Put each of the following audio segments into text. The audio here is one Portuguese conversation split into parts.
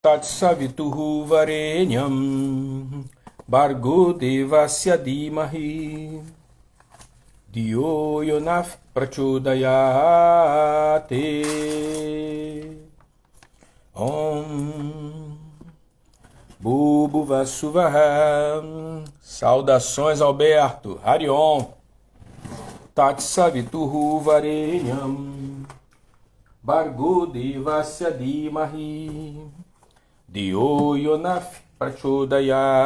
Tatsavituhu varenyam Bargo devasya dhimahi Diyo yonaf prachodayate Om Bhubhuvassuvaha. Saudações, Alberto. Harion. Tatsavituhu varenyam Bargo devasya dhimahi Diyo yonaf prachodayate.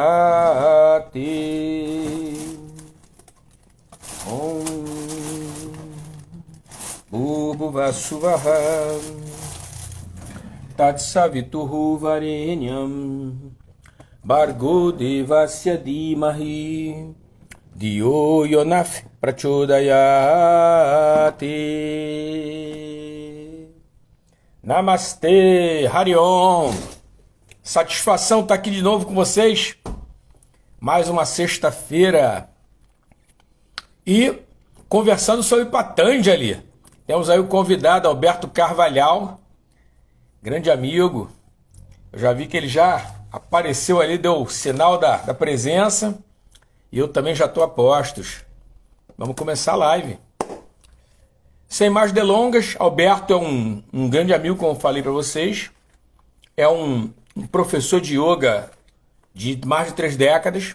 Om Bhubhuvassuvaha. Tatsavituhu varenyam Bargo devasya dhimahi Diyo yonaf prachodayate. Namastê, Harion. Satisfação estar aqui de novo com vocês. Mais uma sexta-feira. E conversando sobre Patanjali. Temos aí o convidado Alberto Carvalhal, grande amigo. Eu já vi que ele já apareceu ali, deu o sinal da presença. E eu também já estou a postos. Vamos começar a live. Sem mais delongas, Alberto é um grande amigo, como eu falei para vocês. É um professor de yoga de mais de 3 décadas.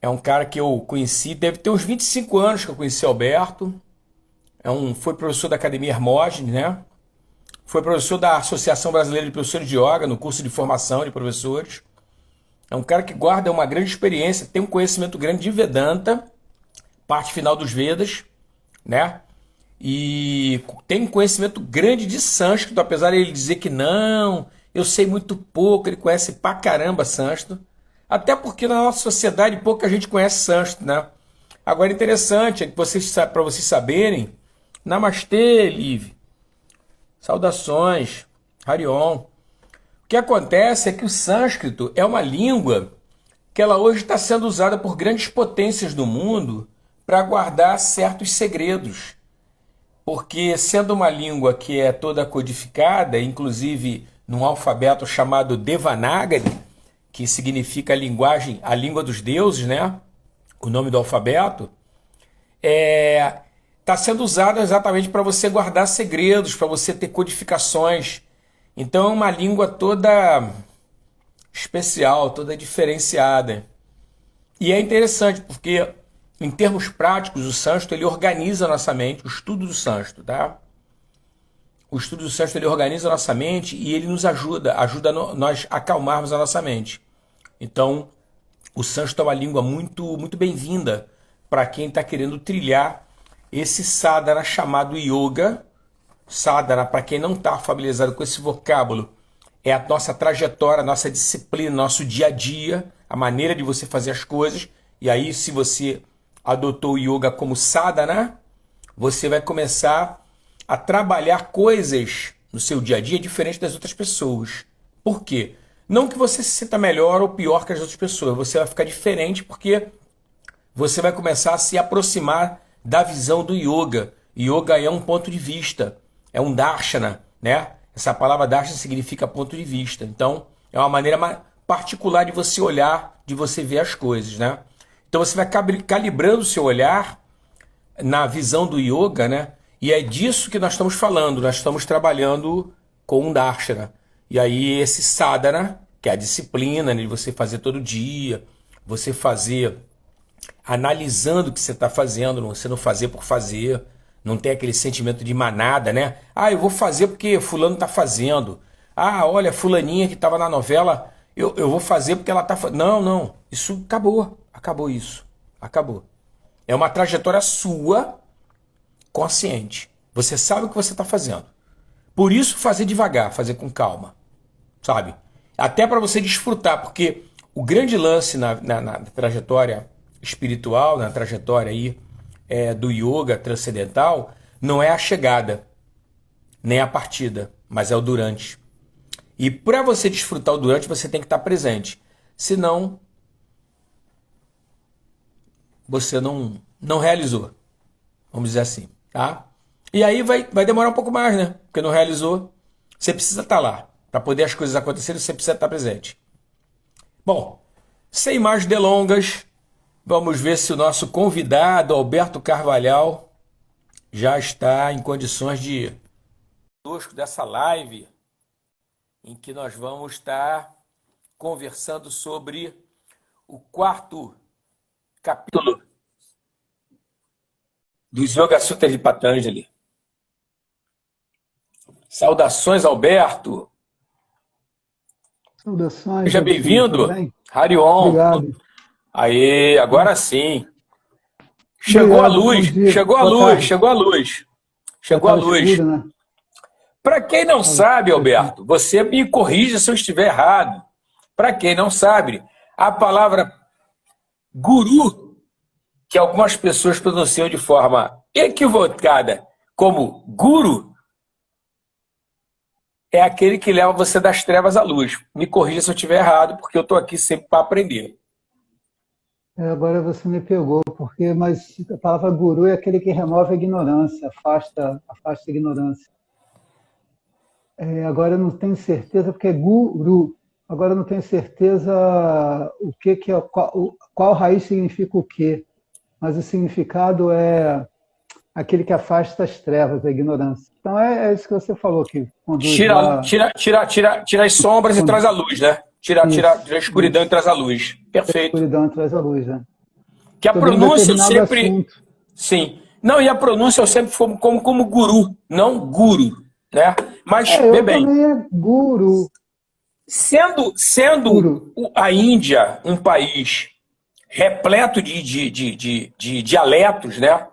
É um cara que eu conheci, deve ter uns 25 anos que eu conheci Alberto. Foi professor da Academia Hermógenes, né? Foi professor da Associação Brasileira de Professores de Yoga, no curso de formação de professores. É um cara que guarda uma grande experiência, tem um conhecimento grande de Vedanta, parte final dos Vedas, né? E tem um conhecimento grande de sânscrito, apesar de ele dizer que não, eu sei muito pouco, ele conhece pra caramba sânscrito. Até porque na nossa sociedade pouca gente conhece sânscrito, né? Agora interessante, é que para vocês saberem, Namastê, Liv. Saudações, Harion. O que acontece é que o sânscrito é uma língua que ela hoje está sendo usada por grandes potências do mundo para guardar certos segredos. Porque sendo uma língua que é toda codificada, inclusive num alfabeto chamado Devanagari, que significa a língua dos deuses, né? O nome do alfabeto, está sendo usado exatamente para você guardar segredos, para você ter codificações. Então é uma língua toda especial, toda diferenciada. E é interessante porque, em termos práticos, o sânscrito ele organiza a nossa mente, o estudo do sânscrito, tá? O estudo do sânscrito ele organiza a nossa mente e ele nos ajuda nós a acalmarmos a nossa mente. Então, o sânscrito é uma língua muito, muito bem-vinda para quem está querendo trilhar esse sadhana chamado yoga. Sadhana, para quem não está familiarizado com esse vocábulo, é a nossa trajetória, a nossa disciplina, nosso dia a dia, a maneira de você fazer as coisas. E aí, se você adotou o yoga como sadhana, você vai começar a trabalhar coisas no seu dia a dia diferente das outras pessoas. Por quê? Não que você se sinta melhor ou pior que as outras pessoas, você vai ficar diferente porque você vai começar a se aproximar da visão do yoga. Yoga é um ponto de vista, é um darshana, né? Essa palavra darshana significa ponto de vista. Então, é uma maneira particular de você olhar, de você ver as coisas, né? Então, você vai calibrando o seu olhar na visão do yoga, né? E é disso que nós estamos falando. Nós estamos trabalhando com um darshana. E aí, esse sadhana, que é a disciplina, né, de você fazer todo dia, você fazer analisando o que você está fazendo, você não fazer por fazer, não tem aquele sentimento de manada, né? Ah, eu vou fazer porque fulano está fazendo. Ah, olha, fulaninha que estava na novela, eu vou fazer porque ela está fazendo. Não, não, isso acabou isso, acabou. É uma trajetória sua, consciente. Você sabe o que você está fazendo. Por isso, fazer devagar, fazer com calma, sabe? Até para você desfrutar, porque o grande lance na trajetória espiritual, na trajetória aí do yoga transcendental, não é a chegada, nem a partida, mas é o durante. E para você desfrutar o durante, você tem que estar presente. Senão, você não realizou. Vamos dizer assim, tá? E aí vai demorar um pouco mais, né? Porque não realizou. Você precisa estar lá. Para poder as coisas acontecerem, você precisa estar presente. Bom, sem mais delongas, vamos ver se o nosso convidado, Alberto Carvalhal, já está em condições de conosco dessa live em que nós vamos estar conversando sobre o quarto capítulo dos Yoga Sutras de Patanjali. Saudações, Alberto. Saudações. Seja bem-vindo. Harion. Obrigado. Aê, agora sim. Chegou a luz, chegou a luz, chegou a luz. Chegou a luz. Escuro, né? Para quem não sabe, Alberto, você me corrija se eu estiver errado. Para quem não sabe, a palavra guru, que algumas pessoas pronunciam de forma equivocada como guru, é aquele que leva você das trevas à luz. Me corrija se eu estiver errado, porque eu estou aqui sempre para aprender. Agora você me pegou, mas a palavra guru é aquele que remove a ignorância, afasta a ignorância. Agora eu não tenho certeza, porque é guru. Agora eu não tenho certeza o que é, qual raiz significa o quê, mas o significado é aquele que afasta as trevas, a ignorância. Então é isso que você falou, que conduz tira as sombras e traz a luz, né? Tira a escuridão e traz a luz. Perfeito. A escuridão e traz a luz, né? Que a pronúncia eu sempre... Assunto. Sim. Não, e a pronúncia eu sempre fui como guru, não guru, né? Mas, eu também é guru. Sendo guru. A Índia um país repleto de dialetos, né?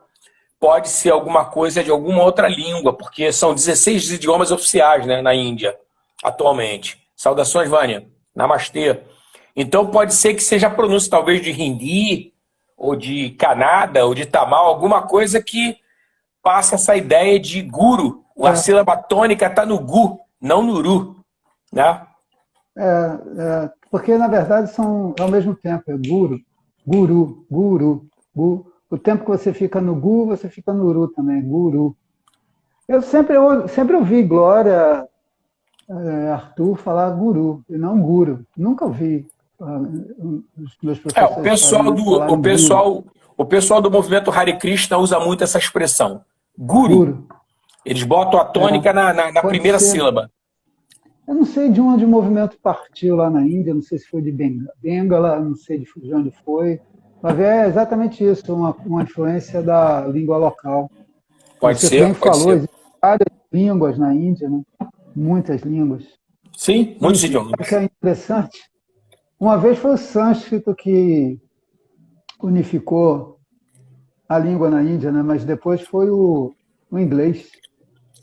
Pode ser alguma coisa de alguma outra língua, porque são 16 idiomas oficiais, né, na Índia, atualmente. Saudações, Vânia. Namastê. Então pode ser que seja a pronúncia talvez de Hindi, ou de Kannada, ou de Tamal, alguma coisa que passa essa ideia de guru. A sílaba tônica está no gu, não no ru, né? Porque na verdade são ao mesmo tempo, é guru, guru, guru, guru. O tempo que você fica no gu, você fica no ru também, guru. Eu sempre ouvi Glória, Arthur falar guru, e não guru. Nunca ouvi os meus professores o pessoal do movimento Hare Krishna usa muito essa expressão, guru. Eles botam a tônica na primeira sílaba. Eu não sei de onde o movimento partiu lá na Índia, não sei se foi de Bengala, não sei de onde foi. Mas é exatamente isso, uma influência da língua local. Você bem falou, existem várias línguas na Índia, né? Muitas línguas. Sim, muitos idiomas. O que é interessante, uma vez foi o sânscrito que unificou a língua na Índia, né? Mas depois foi o inglês.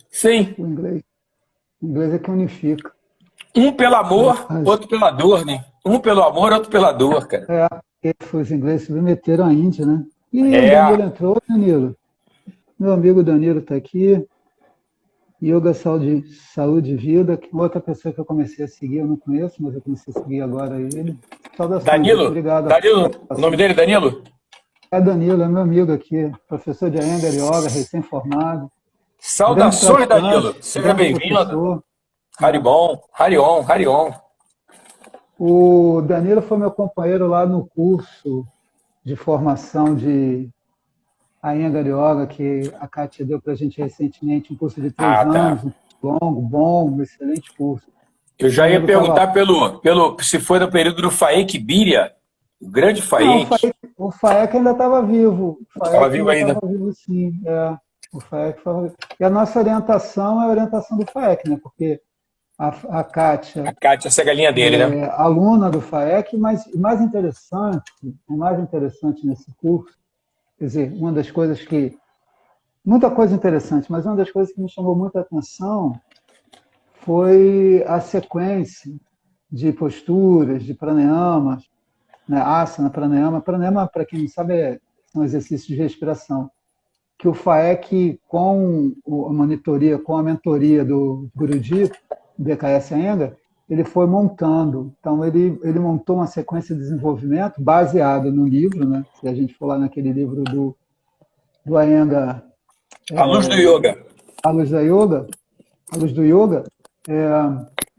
Sim. O inglês é que unifica. Um pelo amor, outro pela dor, né? Um pelo amor, outro pela dor, cara. Os ingleses submeteram a Índia, né? E o Danilo entrou, Danilo. Meu amigo Danilo está aqui. Yoga Saúde e Vida, que outra pessoa que eu comecei a seguir, eu não conheço, mas eu comecei a seguir agora ele. Saudações. Danilo? Obrigado. Danilo, o nome dele é Danilo? É Danilo, é meu amigo aqui, professor de Iyengar Yoga, recém-formado. Saudações, Danilo. Seja bem-vindo. Harion, Harion. O Danilo foi meu companheiro lá no curso de formação de Iyengar Yoga, que a Kátia deu para a gente recentemente, um curso de 3 anos, longo, bom, um excelente curso. Eu já ia perguntar se foi no período do Faek Birya, o grande Faek. Não, o Faek ainda estava vivo. Estava vivo ainda? Estava vivo, sim. O Faek estava vivo. E a nossa orientação é a orientação do Faek, né? Porque a Kátia... A Kátia, essa galinha dele, né? Aluna do Faek, mas o mais interessante nesse curso, quer dizer, uma das coisas que... Muita coisa interessante, mas uma das coisas que me chamou muita atenção foi a sequência de posturas, de pranayamas, né? Asana, pranayama. Pranayama, para quem não sabe, são exercícios de respiração. Que o Faek, com a monitoria, com a mentoria do Guruji, BKS Iyengar, ele foi montando. Então, ele montou uma sequência de desenvolvimento baseada no livro, né? Se a gente for lá naquele livro do Iyengar... A Luz do Yoga. A Luz do Yoga.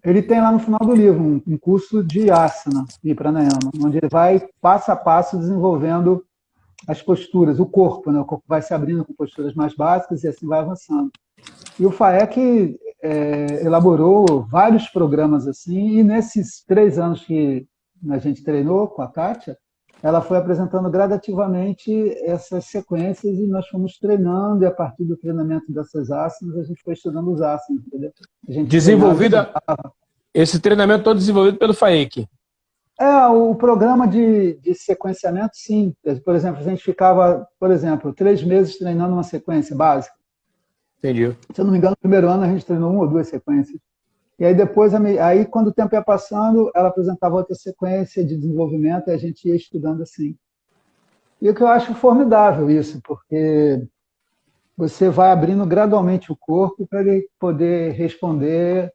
Ele tem lá no final do livro um curso de asana e pranayama, onde ele vai passo a passo desenvolvendo as posturas, o corpo, né? O corpo vai se abrindo com posturas mais básicas e assim vai avançando. E o FAEC elaborou vários programas assim, e nesses 3 anos que a gente treinou com a Kátia, ela foi apresentando gradativamente essas sequências e nós fomos treinando, e a partir do treinamento dessas asanas, a gente foi estudando os asanas, entendeu? A gente Desenvolvida, esse treinamento todo desenvolvido pelo FAEC. O programa de sequenciamento, sim. Por exemplo, a gente ficava, 3 meses treinando uma sequência básica. Entendi. Se eu não me engano, no primeiro ano a gente treinou 1 ou 2 sequências. E aí depois, quando o tempo ia passando, ela apresentava outra sequência de desenvolvimento e a gente ia estudando assim. E o que eu acho formidável isso, porque você vai abrindo gradualmente o corpo para ele poder responder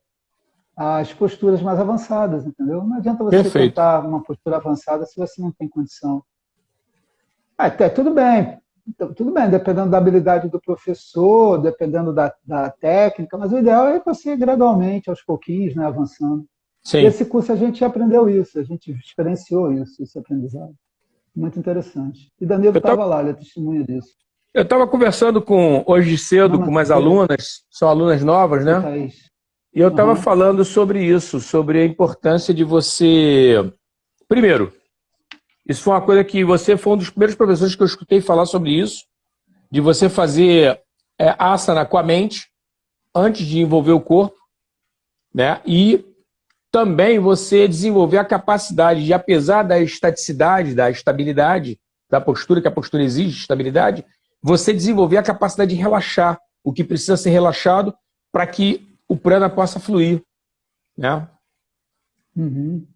às posturas mais avançadas, entendeu? Não adianta você tentar uma postura avançada se você não tem condição. Até tudo bem, dependendo da habilidade do professor, dependendo da técnica, mas o ideal é você gradualmente, aos pouquinhos, né, avançando. Sim. E esse curso a gente aprendeu isso, a gente experienciou isso, esse aprendizado. Muito interessante. E Danilo estava lá, ele é testemunha disso. Eu estava conversando hoje cedo com umas alunas, são alunas novas, né? Thaís. E eu estava falando sobre isso, sobre a importância de você... Primeiro, isso foi uma coisa que você foi um dos primeiros professores que eu escutei falar sobre isso, de você fazer asana com a mente, antes de envolver o corpo, né? E também você desenvolver a capacidade de, apesar da estaticidade, da estabilidade, da postura, que a postura exige, estabilidade, você desenvolver a capacidade de relaxar o que precisa ser relaxado para que o prana possa fluir, né? Uhum.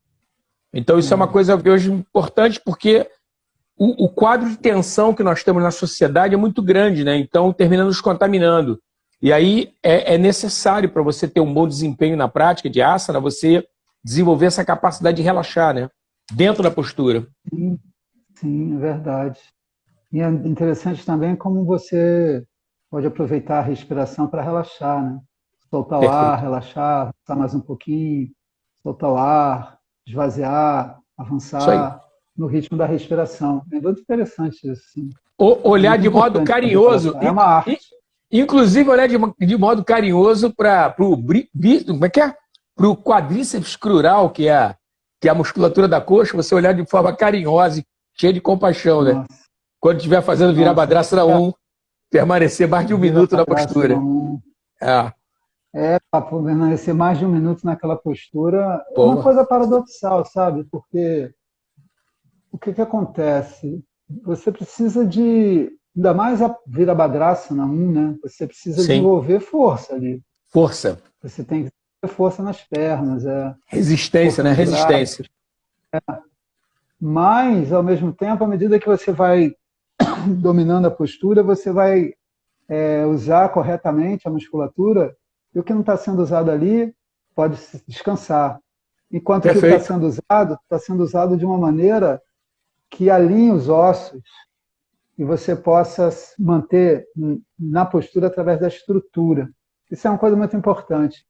Então isso é uma coisa que hoje é importante, porque o quadro de tensão que nós temos na sociedade é muito grande, né? Então termina nos contaminando. E aí é necessário, para você ter um bom desempenho na prática de asana, você desenvolver essa capacidade de relaxar, né? Dentro da postura. Sim, é verdade. E é interessante também como você pode aproveitar a respiração para relaxar, né? Soltar o ar, relaxar, avançar mais um pouquinho, soltar o ar, esvaziar, avançar no ritmo da respiração. É muito interessante isso. Sim. Olhar de modo carinhoso. É uma arte. Inclusive, olhar de modo carinhoso para o quadríceps crural, que é a musculatura da coxa, você olhar de forma carinhosa e cheia de compaixão, né? Quando estiver fazendo Virabhadrasana 1, permanecer mais de 1 minuto na postura. Para permanecer mais de 1 minuto naquela postura é uma coisa paradoxal, sabe? Porque o que acontece? Você precisa de, ainda mais a Virabhadrasana 1, né? Você precisa desenvolver força ali. Força. Você tem que ter força nas pernas. Resistência, né? Resistência. Mas, ao mesmo tempo, à medida que você vai dominando a postura, você vai usar corretamente a musculatura, e o que não está sendo usado ali pode descansar. Enquanto que o que está sendo usado de uma maneira que alinhe os ossos e você possa manter na postura através da estrutura. Isso é uma coisa muito importante.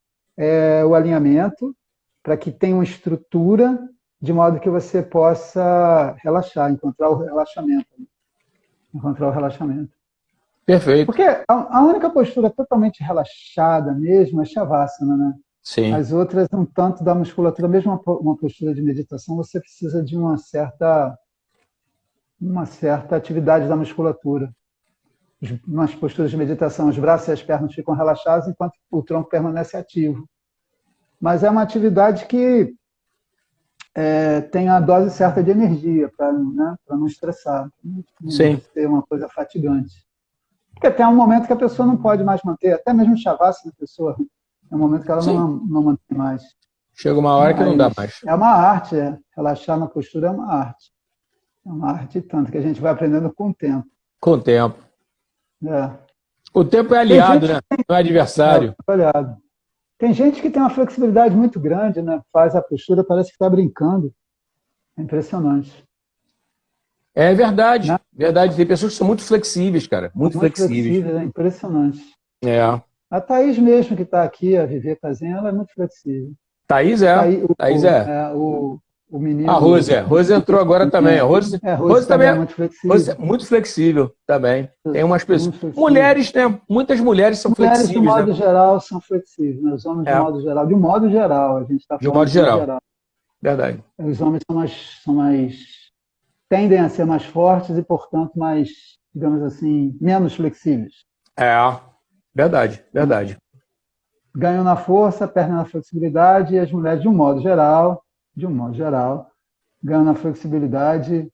O alinhamento, para que tenha uma estrutura, de modo que você possa relaxar, encontrar o relaxamento. Perfeito. Porque a única postura totalmente relaxada mesmo é Shavasana, né? Sim. As outras, um tanto da musculatura, mesmo uma postura de meditação, você precisa de uma certa atividade da musculatura. Nas posturas de meditação, os braços e as pernas ficam relaxados, enquanto o tronco permanece ativo. Mas é uma atividade que tem a dose certa de energia, para não estressar, não ser uma coisa fatigante. Porque tem um momento que a pessoa não pode mais manter, até mesmo Shavasana, a pessoa, é um momento que ela não mantém mais. Chega uma hora que não dá mais. É uma arte, relaxar na postura é uma arte. É uma arte tanto que a gente vai aprendendo com o tempo. Com o tempo. O tempo é aliado, né? Não é adversário. Aliado. Tem gente que tem uma flexibilidade muito grande, né? Faz a postura, parece que está brincando. É impressionante. É verdade. Né? Verdade. Tem pessoas que são muito flexíveis, cara. Muito flexíveis. É impressionante. É. A Thaís mesmo, que está aqui, a Viver Casinha, ela é muito flexível. Thaís é. Thaís é. O menino. A Rose é. Rose entrou agora também. Rose também é muito flexível. Rose é muito flexível também. Tem umas pessoas. Mulheres, né? Muitas mulheres são flexíveis. De modo geral, são flexíveis. Né? Os homens, de modo geral. De um modo geral, a gente está falando. De um modo geral. Verdade. Os homens são mais. Tendem a ser mais fortes e, portanto, mais, digamos assim, menos flexíveis. Verdade, verdade. Ganham na força, perdem na flexibilidade, e as mulheres, de um modo geral, ganham na flexibilidade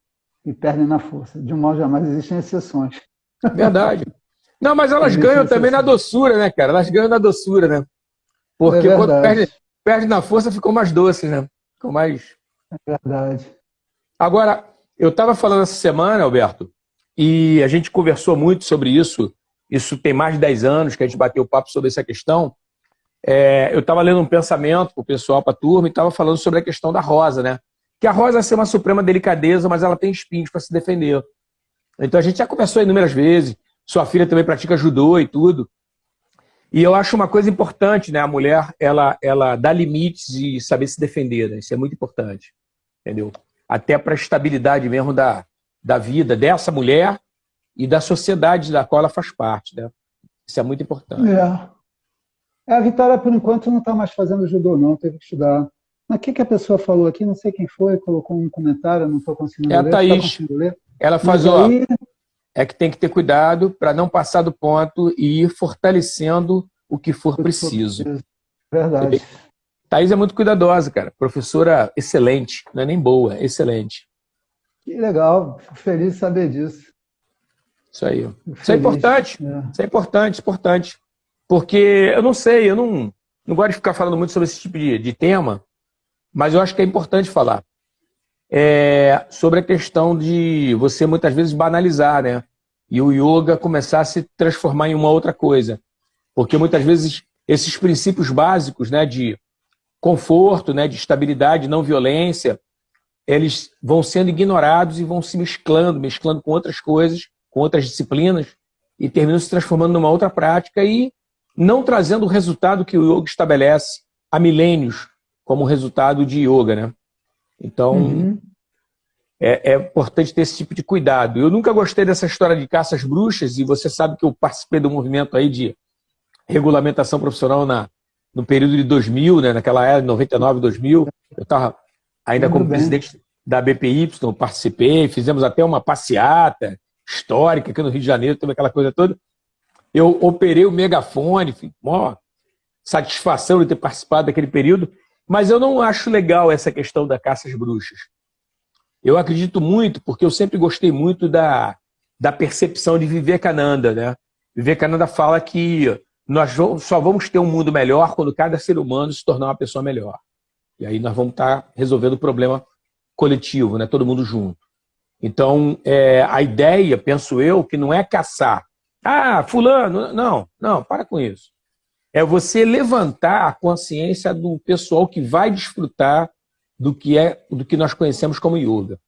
e perdem na força. De um modo geral, mas existem exceções. Verdade. Não, mas elas ganham também na doçura, né, cara? Elas ganham na doçura, né? Porque quando perde na força, ficam mais doces, né? Ficam mais... É verdade. Agora, eu estava falando essa semana, Alberto, e a gente conversou muito sobre isso. Isso tem mais de 10 anos que a gente bateu papo sobre essa questão. Eu estava lendo um pensamento para o pessoal, para a turma, e estava falando sobre a questão da rosa, né? Que a rosa é uma suprema delicadeza, mas ela tem espinhos para se defender. Então a gente já conversou inúmeras vezes. Sua filha também pratica judô e tudo. E eu acho uma coisa importante, né? A mulher, ela dá limites e saber se defender, né? Isso é muito importante, entendeu? Até para a estabilidade mesmo da vida dessa mulher e da sociedade da qual ela faz parte, né? Isso é muito importante. A Vitória, por enquanto, não está mais fazendo judô, não. Teve que estudar. Mas o que a pessoa falou aqui? Não sei quem foi, colocou um comentário, não estou conseguindo ler. É a Thaís. Ela faz, é que tem que ter cuidado para não passar do ponto e ir fortalecendo o que for preciso. Verdade. Thaís é muito cuidadosa, cara. Professora excelente. Não é nem boa, é excelente. Que legal. Fico feliz de saber disso. Isso aí. Isso é importante. Isso é importante. Porque eu não sei, eu não gosto de ficar falando muito sobre esse tipo de tema, mas eu acho que é importante falar. Sobre a questão de você muitas vezes banalizar, né? E o yoga começar a se transformar em uma outra coisa. Porque muitas vezes esses princípios básicos, né, de conforto, né, de estabilidade, não violência, eles vão sendo ignorados e vão se mesclando com outras coisas, com outras disciplinas, e terminam se transformando numa outra prática e não trazendo o resultado que o yoga estabelece há milênios como resultado de yoga, né? Então, é importante ter esse tipo de cuidado. Eu nunca gostei dessa história de caça às bruxas, e você sabe que eu participei do movimento aí de regulamentação profissional no período de 2000, né? Naquela era de 99, 2000. Eu estava ainda como presidente da BPY, participei, fizemos até uma passeata histórica aqui no Rio de Janeiro, toda aquela coisa toda. Eu operei o megafone, maior satisfação de ter participado daquele período, mas eu não acho legal essa questão da caça às bruxas. Eu acredito muito, porque eu sempre gostei muito da percepção de Vivekananda, né? Vivekananda fala que nós só vamos ter um mundo melhor quando cada ser humano se tornar uma pessoa melhor. E aí nós vamos estar resolvendo o problema coletivo, né? Todo mundo junto. Então, a ideia, penso eu, que não é caçar. Ah, fulano, não, para com isso. É você levantar a consciência do pessoal que vai desfrutar do que nós conhecemos como yoga.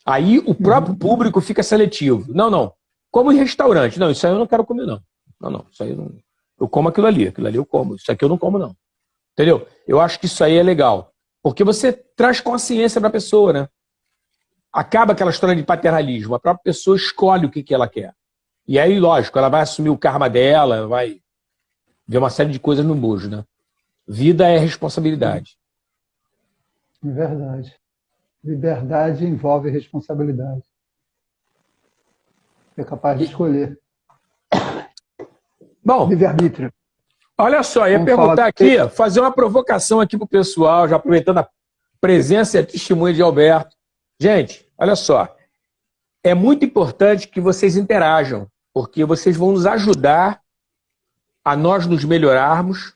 Aí o próprio público fica seletivo. Não, como em restaurante. Não, isso aí eu não quero comer, não. Não, isso aí eu não... Eu como aquilo ali eu como. Isso aqui eu não como, não. Entendeu? Eu acho que isso aí é legal. Porque você traz consciência para a pessoa, né? Acaba aquela história de paternalismo. A própria pessoa escolhe o que ela quer. E aí, lógico, ela vai assumir o karma dela, vai ver uma série de coisas no bojo, né? Vida é responsabilidade. É verdade. Liberdade envolve responsabilidade. É capaz de escolher. Bom, livre-arbítrio. Olha só, ia perguntar aqui, fazer uma provocação aqui pro pessoal, já aproveitando a presença e a testemunha de Alberto. Gente, olha só, é muito importante que vocês interajam, porque vocês vão nos ajudar a nós nos melhorarmos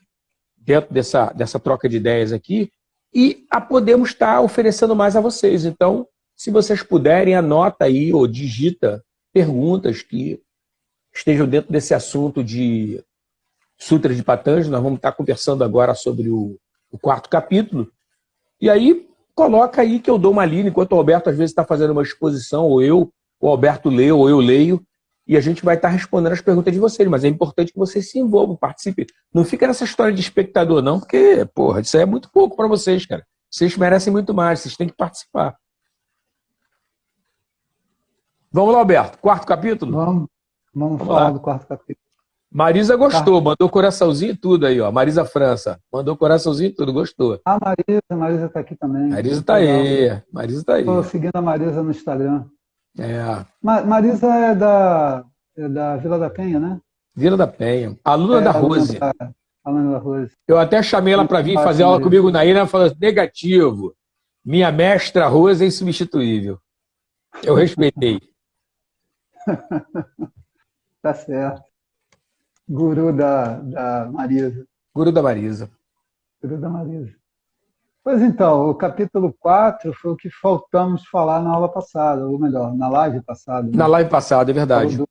dentro dessa troca de ideias aqui e a podermos estar oferecendo mais a vocês. Então, se vocês puderem, anota aí ou digita perguntas que estejam dentro desse assunto de Sutras de Patanjali. Nós vamos estar conversando agora sobre o 4º capítulo. E aí, coloca aí que eu dou uma lida, enquanto o Alberto às vezes está fazendo uma exposição, ou o Alberto lê, ou eu leio, e a gente vai estar respondendo as perguntas de vocês, mas é importante que vocês se envolvam, participem. Não fica nessa história de espectador, não, porque, porra, isso aí é muito pouco para vocês, cara. Vocês merecem muito mais, vocês têm que participar. Vamos lá, Alberto. Quarto capítulo? Vamos falar lá do quarto capítulo. Marisa gostou, mandou coraçãozinho e tudo aí, ó. Marisa França, mandou coraçãozinho e tudo, gostou. A Marisa está aqui também. Marisa está aí, Marisa está aí. Estou seguindo a Marisa no Instagram. É. Marisa é da Vila da Penha, né? Vila da Penha. Aluna da Rose. Aluna da Rose. Eu até chamei ela para vir fazer aula comigo na ilha, ela falou, negativo. Minha mestra Rose é insubstituível. Eu respeitei. Tá certo. Guru da Marisa. Guru da Marisa. Guru da Marisa. Pois então, o capítulo 4 foi o que faltamos falar na aula passada, ou melhor, na live passada. Né? Na live passada, é verdade.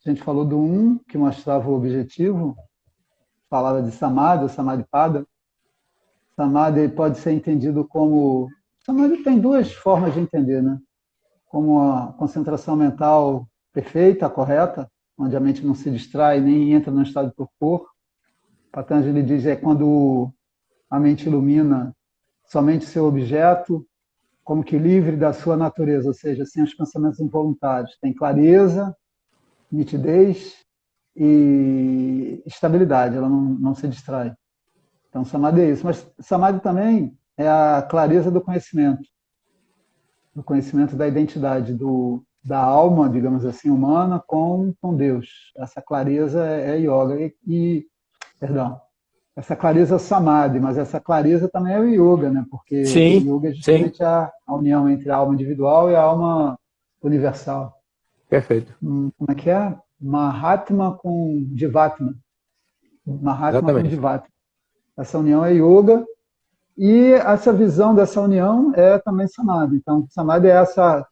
A gente falou do 1, que mostrava o objetivo, falava de Samadhi, o Samadhipada. Samadhi pode ser entendido como... Samadhi tem duas formas de entender, né? Como a concentração mental perfeita, correta, onde a mente não se distrai nem entra no estado de torpor. Patanjali diz é quando a mente ilumina somente seu objeto, como que livre da sua natureza, ou seja, sem os pensamentos involuntários. Tem clareza, nitidez e estabilidade, ela não se distrai. Então, Samadhi é isso. Mas Samadhi também é a clareza do conhecimento da identidade da alma, digamos assim, humana com Deus. Essa clareza é yoga. Perdão, essa clareza é Samadhi, mas essa clareza também é o yoga, né? Porque o yoga é justamente a união entre a alma individual e a alma universal. Perfeito. Como é que é? Mahatma com Jivatma. Mahatma com Jivatma. Essa união é yoga e essa visão dessa união é também Samadhi. Então, Samadhi é essa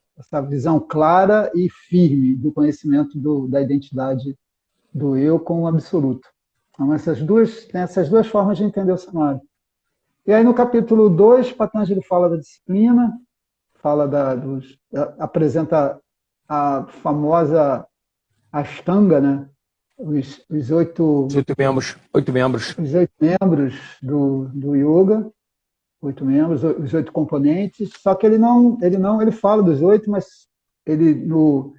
visão clara e firme do conhecimento da identidade do eu com o absoluto. Então, tem essas duas formas de entender o Samadhi. E aí, no capítulo 2, Patanjali fala da disciplina, apresenta a famosa Ashtanga, né? Os 8 membros. Os 8 membros do yoga, 8 membros, os 8 componentes. Só que ele fala dos 8, mas ele no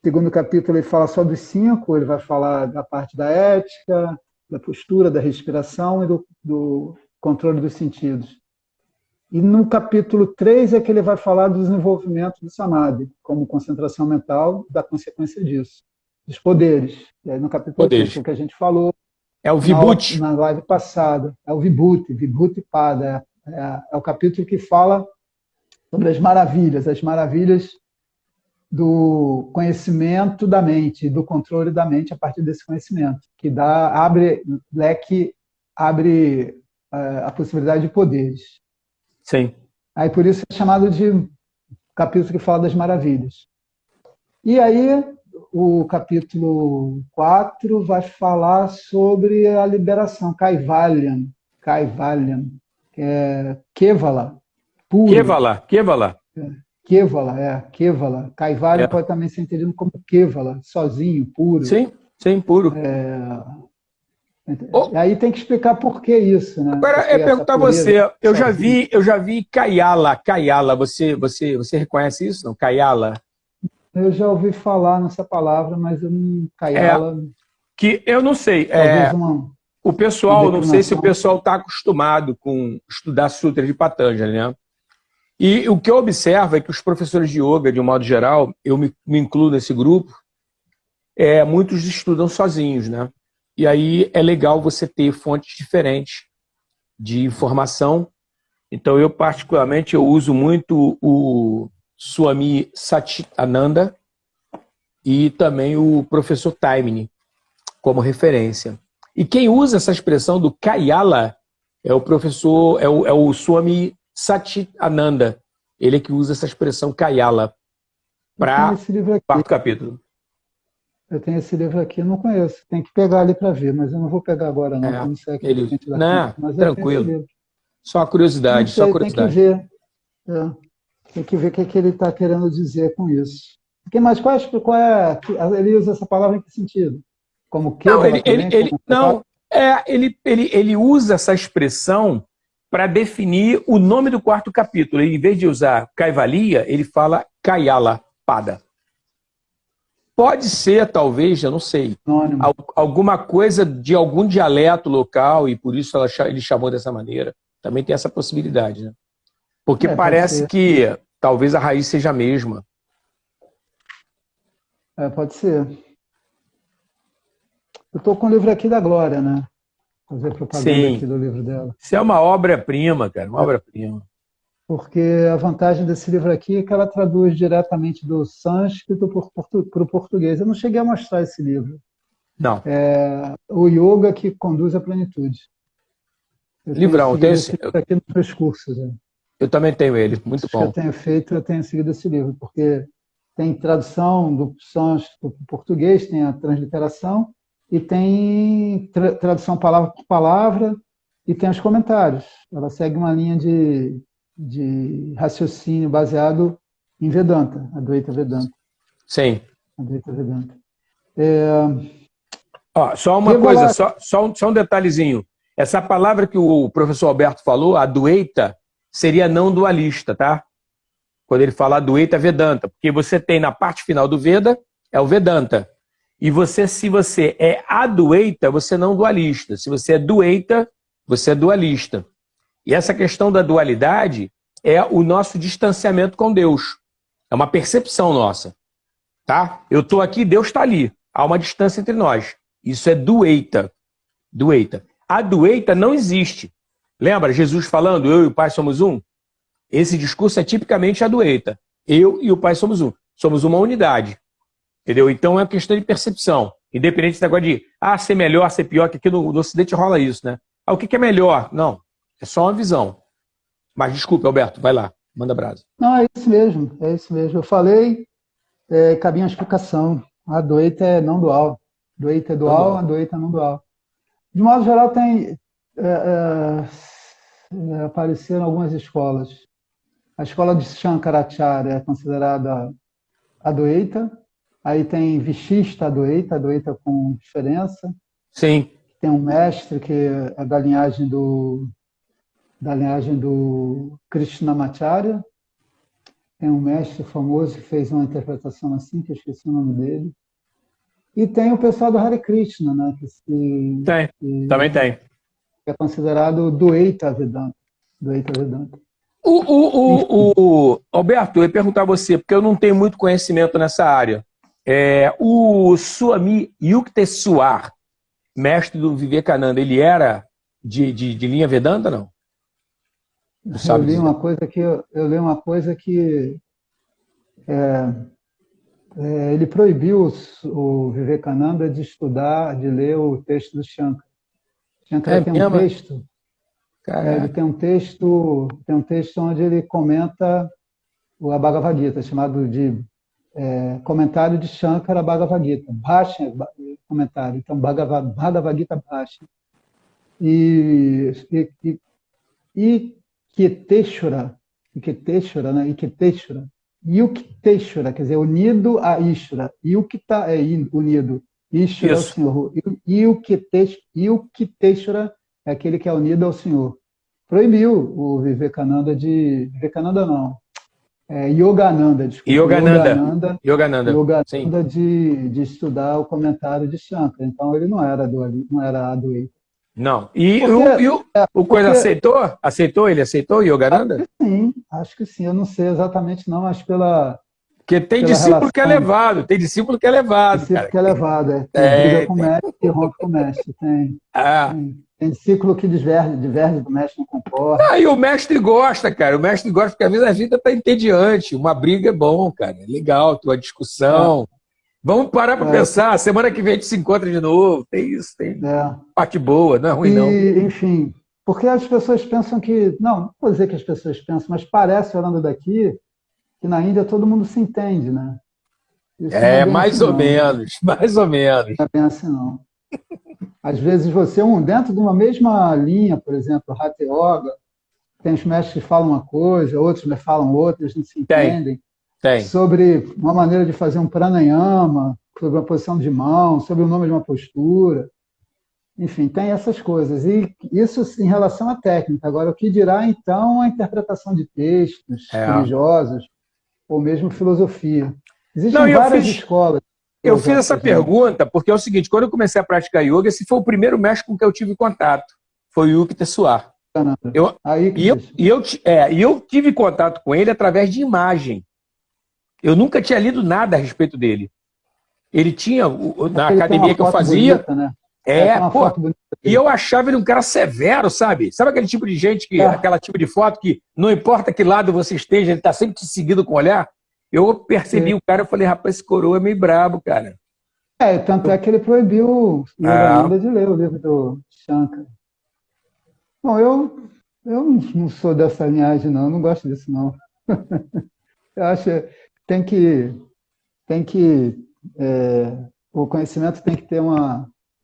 segundo capítulo ele fala só dos 5. Ele vai falar da parte da ética, da postura, da respiração e do controle dos sentidos. E no capítulo 3 é que ele vai falar do desenvolvimento do Samadhi, como concentração mental, da consequência disso. Dos poderes. E aí no capítulo 3, o que a gente falou é o Vibhuti. Na live passada. É o Vibhuti Pada. É o capítulo que fala sobre as maravilhas do conhecimento da mente, do controle da mente a partir desse conhecimento, que abre a possibilidade de poderes. Sim. Aí por isso é chamado de capítulo que fala das maravilhas. E aí o capítulo 4 vai falar sobre a liberação, Kaivalya, que é Kevala, puro. Kevala. Kaivalya pode também ser entendido como Kevala, sozinho, puro. Sim, puro. Aí tem que explicar por que isso, né? Agora, perguntar a você, eu já vi Kayala. Você reconhece isso, não? Kayala? Eu já ouvi falar nessa palavra, mas eu não... Kayala... que eu não sei. O pessoal, não sei se o pessoal está acostumado com estudar Sutra de Patanjali, né? E o que eu observo é que os professores de yoga, de um modo geral, eu me incluo nesse grupo, muitos estudam sozinhos, né? E aí é legal você ter fontes diferentes de informação. Então, eu particularmente, eu uso muito o Swami Satchidananda e também o professor Taimini como referência. E quem usa essa expressão do Kayala é o professor, é o Swami Satchidananda. Ele é que usa essa expressão Kayala para o quarto capítulo. Eu tenho esse livro aqui, eu não conheço. Tem que pegar ali para ver, mas eu não vou pegar agora, não. Não sei aqui não, tranquilo. Só a curiosidade, Tem que ver. Tem que ver o que ele está querendo dizer com isso. Mas ele usa essa palavra em que sentido? Como Não, queda latente? não, ele usa essa expressão para definir o nome do quarto capítulo. Em vez de usar Kaivalya, ele fala Kayala Pada. Pode ser, talvez, eu não sei, alguma coisa de algum dialeto local e por isso ele chamou dessa maneira. Também tem essa possibilidade, né? Porque parece que talvez a raiz seja a mesma. Pode ser. Eu estou com o livro aqui da Glória, né? Fazer propaganda aqui do livro dela. Isso é uma obra-prima, cara, uma obra-prima. Porque a vantagem desse livro aqui é que ela traduz diretamente do sânscrito para o português. Eu não cheguei a mostrar esse livro. Não. O Yoga que Conduz à Plenitude. Livrão, eu tenho esse livro aqui nos meus cursos. Eu também tenho ele, muito bom. Eu tenho seguido esse livro, porque tem tradução do sânscrito para o português, tem a transliteração, e tem tradução palavra por palavra, e tem os comentários. Ela segue uma linha de raciocínio baseado em Vedanta, Advaita Vedanta. Sim. Advaita Vedanta. Só uma coisa, só um detalhezinho. Essa palavra que o professor Alberto falou, Advaita, seria não dualista, tá? Quando ele fala Advaita Vedanta, porque você tem na parte final do Veda, é o Vedanta. E se você é Advaita, você não dualista. Se você é Dvaita, você é dualista. E essa questão da dualidade é o nosso distanciamento com Deus. É uma percepção nossa. Tá? Eu estou aqui, Deus está ali. Há uma distância entre nós. Isso é Dvaita. A Dvaita não existe. Lembra Jesus falando, eu e o Pai somos um? Esse discurso é tipicamente Advaita. Eu e o Pai somos um. Somos uma unidade. Entendeu? Então é uma questão de percepção. Independente desse negócio de ser melhor, ser pior, que aqui no Ocidente rola isso, né? O que é melhor? Não. É só uma visão. Mas desculpe, Alberto, vai lá. Manda brasa. Não, é isso mesmo. Eu falei, cabia uma explicação. A Advaita é não dual. Dvaita é dual, a Advaita é não dual. De modo geral, apareceram algumas escolas. A escola de Shankaracharya é considerada Advaita. Aí tem Vishishta Advaita com diferença. Sim. Tem um mestre que é da linhagem do Krishnamacharya. Tem um mestre famoso que fez uma interpretação assim, que eu esqueci o nome dele. E tem o pessoal do Hare Krishna, né? Também tem. Que é considerado Dvaita Vedanta. Alberto, eu ia perguntar a você, porque eu não tenho muito conhecimento nessa área. O Swami Yukteswar, mestre do Vivekananda, ele era de linha Vedanta, não? Eu li uma coisa que ele proibiu o Vivekananda de estudar, de ler o texto do Shankara. Shankara tem um texto. Ele tem um texto onde ele comenta a Bhagavad Gita, chamado de comentário de Shankara Bhagavad Gita. Bhashya, comentário. Então, Bhagavad Gita Bhashya. E Iketeshvara, né? Yuktesvara, quer dizer, unido a Ishvara. Yukta é unido. Ishvara é o Senhor. Yuktesvara é aquele que é unido ao Senhor. Proibiu o Vivekananda Vivekananda não. Yogananda, desculpa. Yogananda de estudar o comentário de Shankara. Então ele não era Advaita. Não. O coisa aceitou? Ele aceitou Yogananda? Acho que sim. Eu não sei exatamente não, mas porque tem discípulo que é levado. Tem discípulo que é levado. Tem briga com o mestre e rompe com o mestre. Tem discípulo que diverge do mestre, não concorda. E o mestre gosta, cara. O mestre gosta porque às vezes a vida está entediante. Uma briga é bom, cara. É legal, tua discussão. Vamos parar para pensar. Semana que vem a gente se encontra de novo. Tem isso, tem parte boa, não é ruim, não. Enfim, porque as pessoas pensam que... Não vou dizer que as pessoas pensam, mas parece, olhando daqui, que na Índia todo mundo se entende, né? Isso mais ou menos. Não é bem assim, não. Às vezes dentro de uma mesma linha, por exemplo, o Hatha Yoga, tem os mestres que falam uma coisa, outros falam outra, eles não se entendem. Tem. sobre uma maneira de fazer um pranayama, sobre uma posição de mão, sobre o nome de uma postura. Enfim, tem essas coisas. E isso em relação à técnica. Agora, o que dirá, então, a interpretação de textos É. religiosos ou mesmo filosofia? Não, Existem e eu várias fiz, escolas eu fiz essa filosóficas, né? pergunta porque é o seguinte, quando eu comecei a praticar yoga, esse foi o primeiro mestre com que eu tive contato. Foi o Yuki Tessuar. Eu, Aí, Cristian. e eu tive contato com ele através de imagem. Eu nunca tinha lido nada a respeito dele. Ele tinha, na Ele tem uma academia que eu foto fazia, bonita, né? É, tem uma pô, foto bonita e dele. eu achava ele um cara severo, sabe? Sabe aquele tipo de gente, É, aquela tipo de foto que não importa que lado você esteja, ele está sempre te seguindo com o olhar? Eu percebi o cara, eu falei, rapaz, esse coroa é meio brabo, cara. tanto é que ele proibiu o Ah, Yogananda de ler o livro do Shankar. Bom, eu não sou dessa linhagem, não. Eu não gosto disso, não. Eu acho que tem que, tem que o conhecimento tem que ter sim,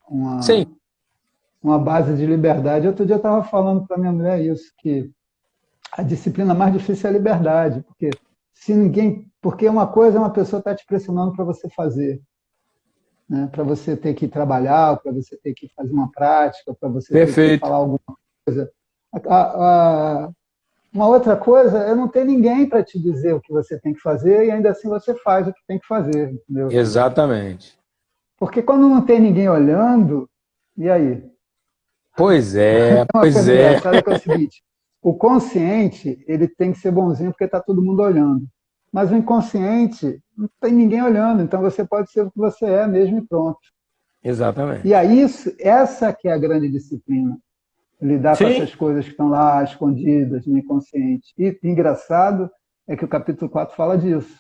uma, uma base de liberdade. Outro dia eu estava falando para minha mulher isso, que a disciplina mais difícil é a liberdade, porque se ninguém, porque uma coisa é uma pessoa estar te pressionando para você fazer, né? Para você ter que trabalhar, para você ter que fazer uma prática, para você ter que perfeito. falar alguma coisa. A, a, uma outra coisa é não ter ninguém para te dizer o que você tem que fazer e ainda assim você faz o que tem que fazer, entendeu? Exatamente. Porque quando não tem ninguém olhando, e aí? Uma Pois coisa é. engraçada que é o seguinte: o consciente ele tem que ser bonzinho porque está todo mundo olhando, mas o inconsciente não tem ninguém olhando, então você pode ser o que você é mesmo e pronto. E Exatamente. aí essa que é a grande disciplina, lidar com Sim, essas coisas que estão lá escondidas no inconsciente. E engraçado é que o capítulo 4 fala disso,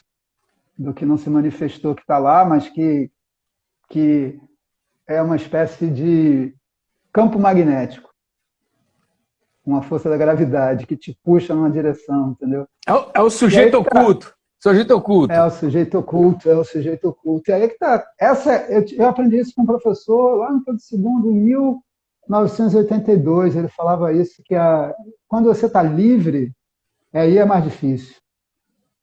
do que não se manifestou que está lá, mas que é uma espécie de campo magnético, uma força da gravidade que te puxa numa direção, entendeu? é o E aí sujeito que tá, oculto. Sujeito é oculto. o sujeito oculto, é o sujeito oculto. E aí que tá, eu aprendi isso com um professor lá no Pedro II, em 1982, ele falava isso, que quando você está livre, aí é mais difícil,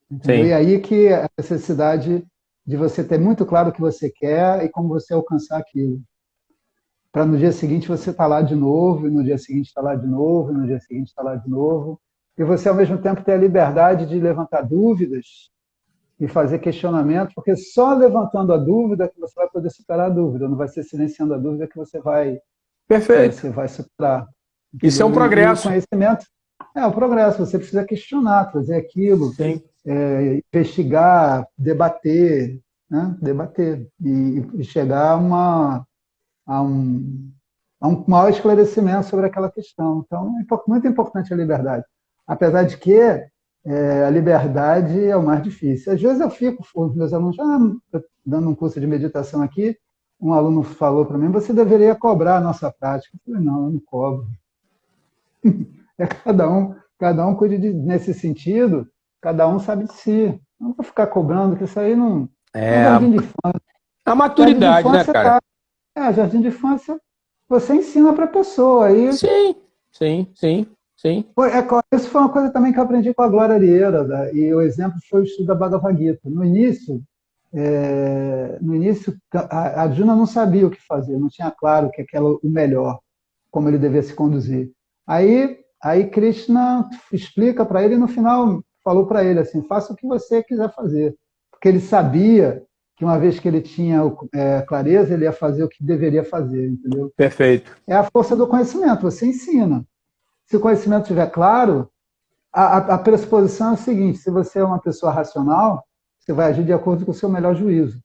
entendeu? E Sim, aí que a necessidade de você ter muito claro o que você quer e como você alcançar aquilo. Para no dia seguinte você estar lá de novo, e no dia seguinte estar lá de novo, e no dia seguinte estar lá de novo. E você, ao mesmo tempo, ter a liberdade de levantar dúvidas e fazer questionamento, porque só levantando a dúvida que você vai poder superar a dúvida, não vai ser silenciando a dúvida que perfeito. você vai superar. Isso é um Entendeu? E o progresso. conhecimento é o progresso, você precisa questionar, trazer aquilo, Sim. investigar, debater, né? Debater e chegar a um, a um maior esclarecimento sobre aquela questão. Então, é muito importante a liberdade. Apesar de que a liberdade é o mais difícil. Às vezes eu fico, os meus alunos, dando um curso de meditação aqui, um aluno falou para mim, você deveria cobrar a nossa prática. Eu falei, não, eu não cobro. É cada um cuide nesse sentido, cada um sabe de si. Eu não vou ficar cobrando, que isso aí não. É um É jardim de infância. a Jardim de maturidade, né, infância cara? tá. Jardim de infância, você ensina para a pessoa. Aí, Sim, sim, sim, sim. isso foi uma coisa também que eu aprendi com a Glória Arieira, né? E o exemplo foi o estudo da Bhagavad Gita. No início a Arjuna não sabia o que fazer, não tinha claro o que era o melhor, como ele devia se conduzir. Aí Krishna explica para ele e no final falou para ele assim, faça o que você quiser fazer. Porque ele sabia que uma vez que ele tinha clareza, ele ia fazer o que deveria fazer, entendeu? Perfeito. É a força do conhecimento, você ensina. Se o conhecimento estiver claro, a pressuposição é o seguinte, se você é uma pessoa racional, você vai agir de acordo com o seu melhor juízo.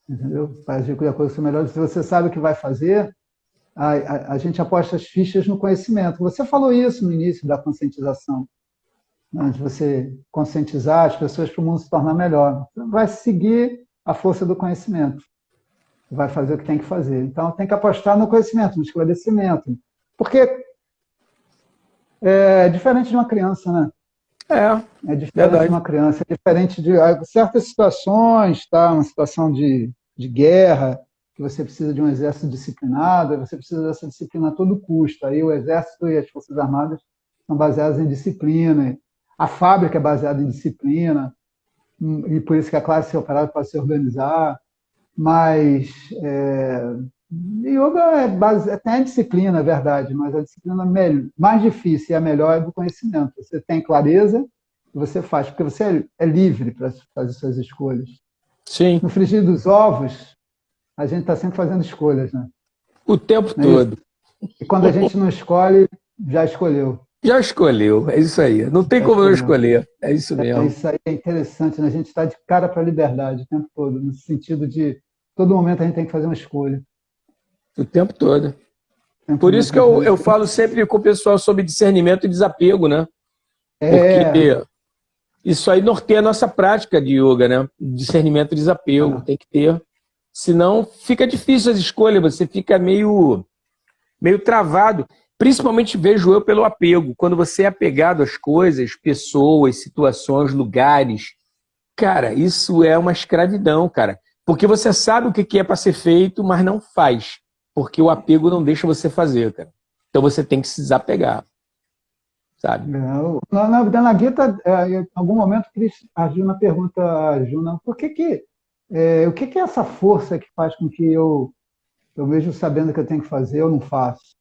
Entendeu? Vai agir de acordo com o seu melhor juízo. Se você sabe o que vai fazer, a gente aposta as fichas no conhecimento. Você falou isso no início da conscientização, né? De você conscientizar as pessoas para o mundo se tornar melhor. Vai seguir a força do conhecimento. Vai fazer o que tem que fazer. Então, tem que apostar no conhecimento, no esclarecimento. Porque é diferente de uma criança, né? É, É diferente de verdade. uma criança, é diferente de certas situações, tá? Uma situação de guerra, que você precisa de um exército disciplinado, você precisa dessa disciplina a todo custo. Aí o exército e as forças armadas são baseadas em disciplina, a fábrica é baseada em disciplina, e por isso que a classe separada para se organizar, mas yoga tem a disciplina, é verdade, mas a disciplina mais difícil e a melhor é do conhecimento. Você tem clareza e você faz, porque você é livre para fazer suas escolhas. Sim. No frigir dos ovos, a gente está sempre fazendo escolhas, né? O tempo todo. E quando a gente não escolhe, já escolheu. Já escolheu, é isso aí. Não tem como não escolher, é isso mesmo. Isso aí é interessante, né? A gente está de cara para a liberdade o tempo todo, no sentido de todo momento a gente tem que fazer uma escolha. O tempo todo. Por isso que eu falo sempre com o pessoal sobre discernimento e desapego, né? Porque isso aí norteia a nossa prática de yoga, né? Discernimento e desapego, tem que ter. Senão fica difícil as escolhas, você fica meio travado. Principalmente vejo eu pelo apego. Quando você é apegado às coisas, pessoas, situações, lugares, cara, isso é uma escravidão, cara. Porque você sabe o que é para ser feito, mas não faz. Porque o apego não deixa você fazer, cara. Então você tem que se desapegar, sabe? Na Gita, em algum momento, a Juna pergunta a Juna, o que é essa força que faz com que eu mesmo sabendo que eu tenho que fazer, eu não faço?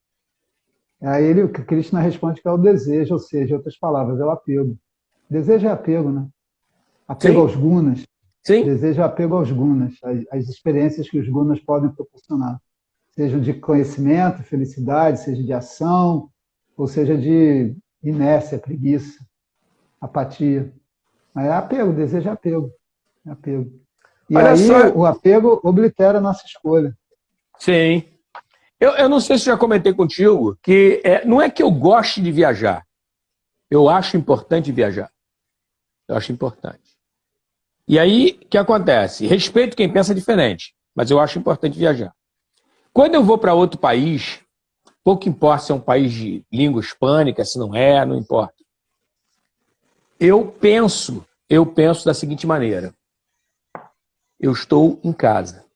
Aí o Krishna responde que é o desejo, ou seja, em outras palavras, é o apego. Desejo é apego, né? Apego Sim. aos gunas. Sim. Desejo é apego aos gunas, as experiências que os gunas podem proporcionar. Seja de conhecimento, felicidade, seja de ação, ou seja de inércia, preguiça, apatia. Mas é apego, desejo é apego. É apego. E olha aí só, o apego oblitera a nossa escolha. Sim. Eu não sei se já comentei contigo que não é que eu goste de viajar. Eu acho importante viajar. Eu acho importante. E aí, o que acontece? Respeito quem pensa diferente, mas eu acho importante viajar. Quando eu vou para outro país, pouco importa se é um país de língua hispânica, se não é, não importa. Eu penso da seguinte maneira. Eu estou em casa.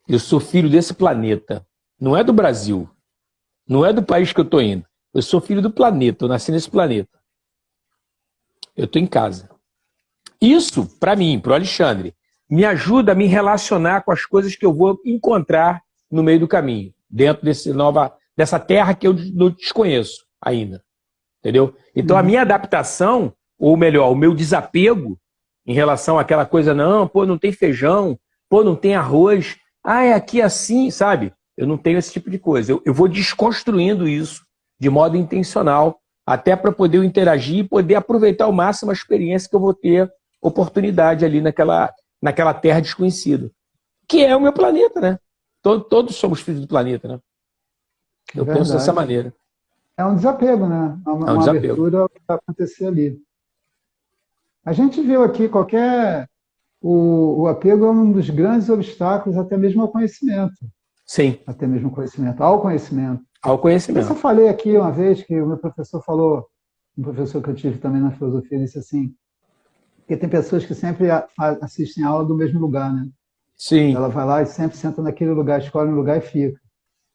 Eu sou filho desse planeta. Não é do Brasil. Não é do país que eu estou indo. Eu sou filho do planeta. Eu nasci nesse planeta. Eu estou em casa. Isso, para mim, para o Alexandre, me ajuda a me relacionar com as coisas que eu vou encontrar no meio do caminho. Dentro dessa terra que eu não desconheço ainda. Entendeu? Então, a minha adaptação, ou melhor, o meu desapego em relação àquela coisa, não tem feijão, não tem arroz, é aqui assim, sabe? Eu não tenho esse tipo de coisa. Eu vou desconstruindo isso de modo intencional, até para poder interagir e poder aproveitar ao máximo a experiência que eu vou ter oportunidade ali naquela terra desconhecida. Que é o meu planeta, né? Todos somos filhos do planeta, né? Eu penso dessa maneira. É um desapego, né? Uma abertura ao que vai acontecer ali. A gente viu aqui o apego é um dos grandes obstáculos até mesmo ao conhecimento. Sim. Até mesmo ao conhecimento. Ao conhecimento. Eu falei aqui uma vez que o meu professor falou, um professor que eu tive também na filosofia, disse assim, que tem pessoas que sempre assistem a aula do mesmo lugar, né? Sim. Ela vai lá e sempre senta naquele lugar, escolhe um lugar e fica.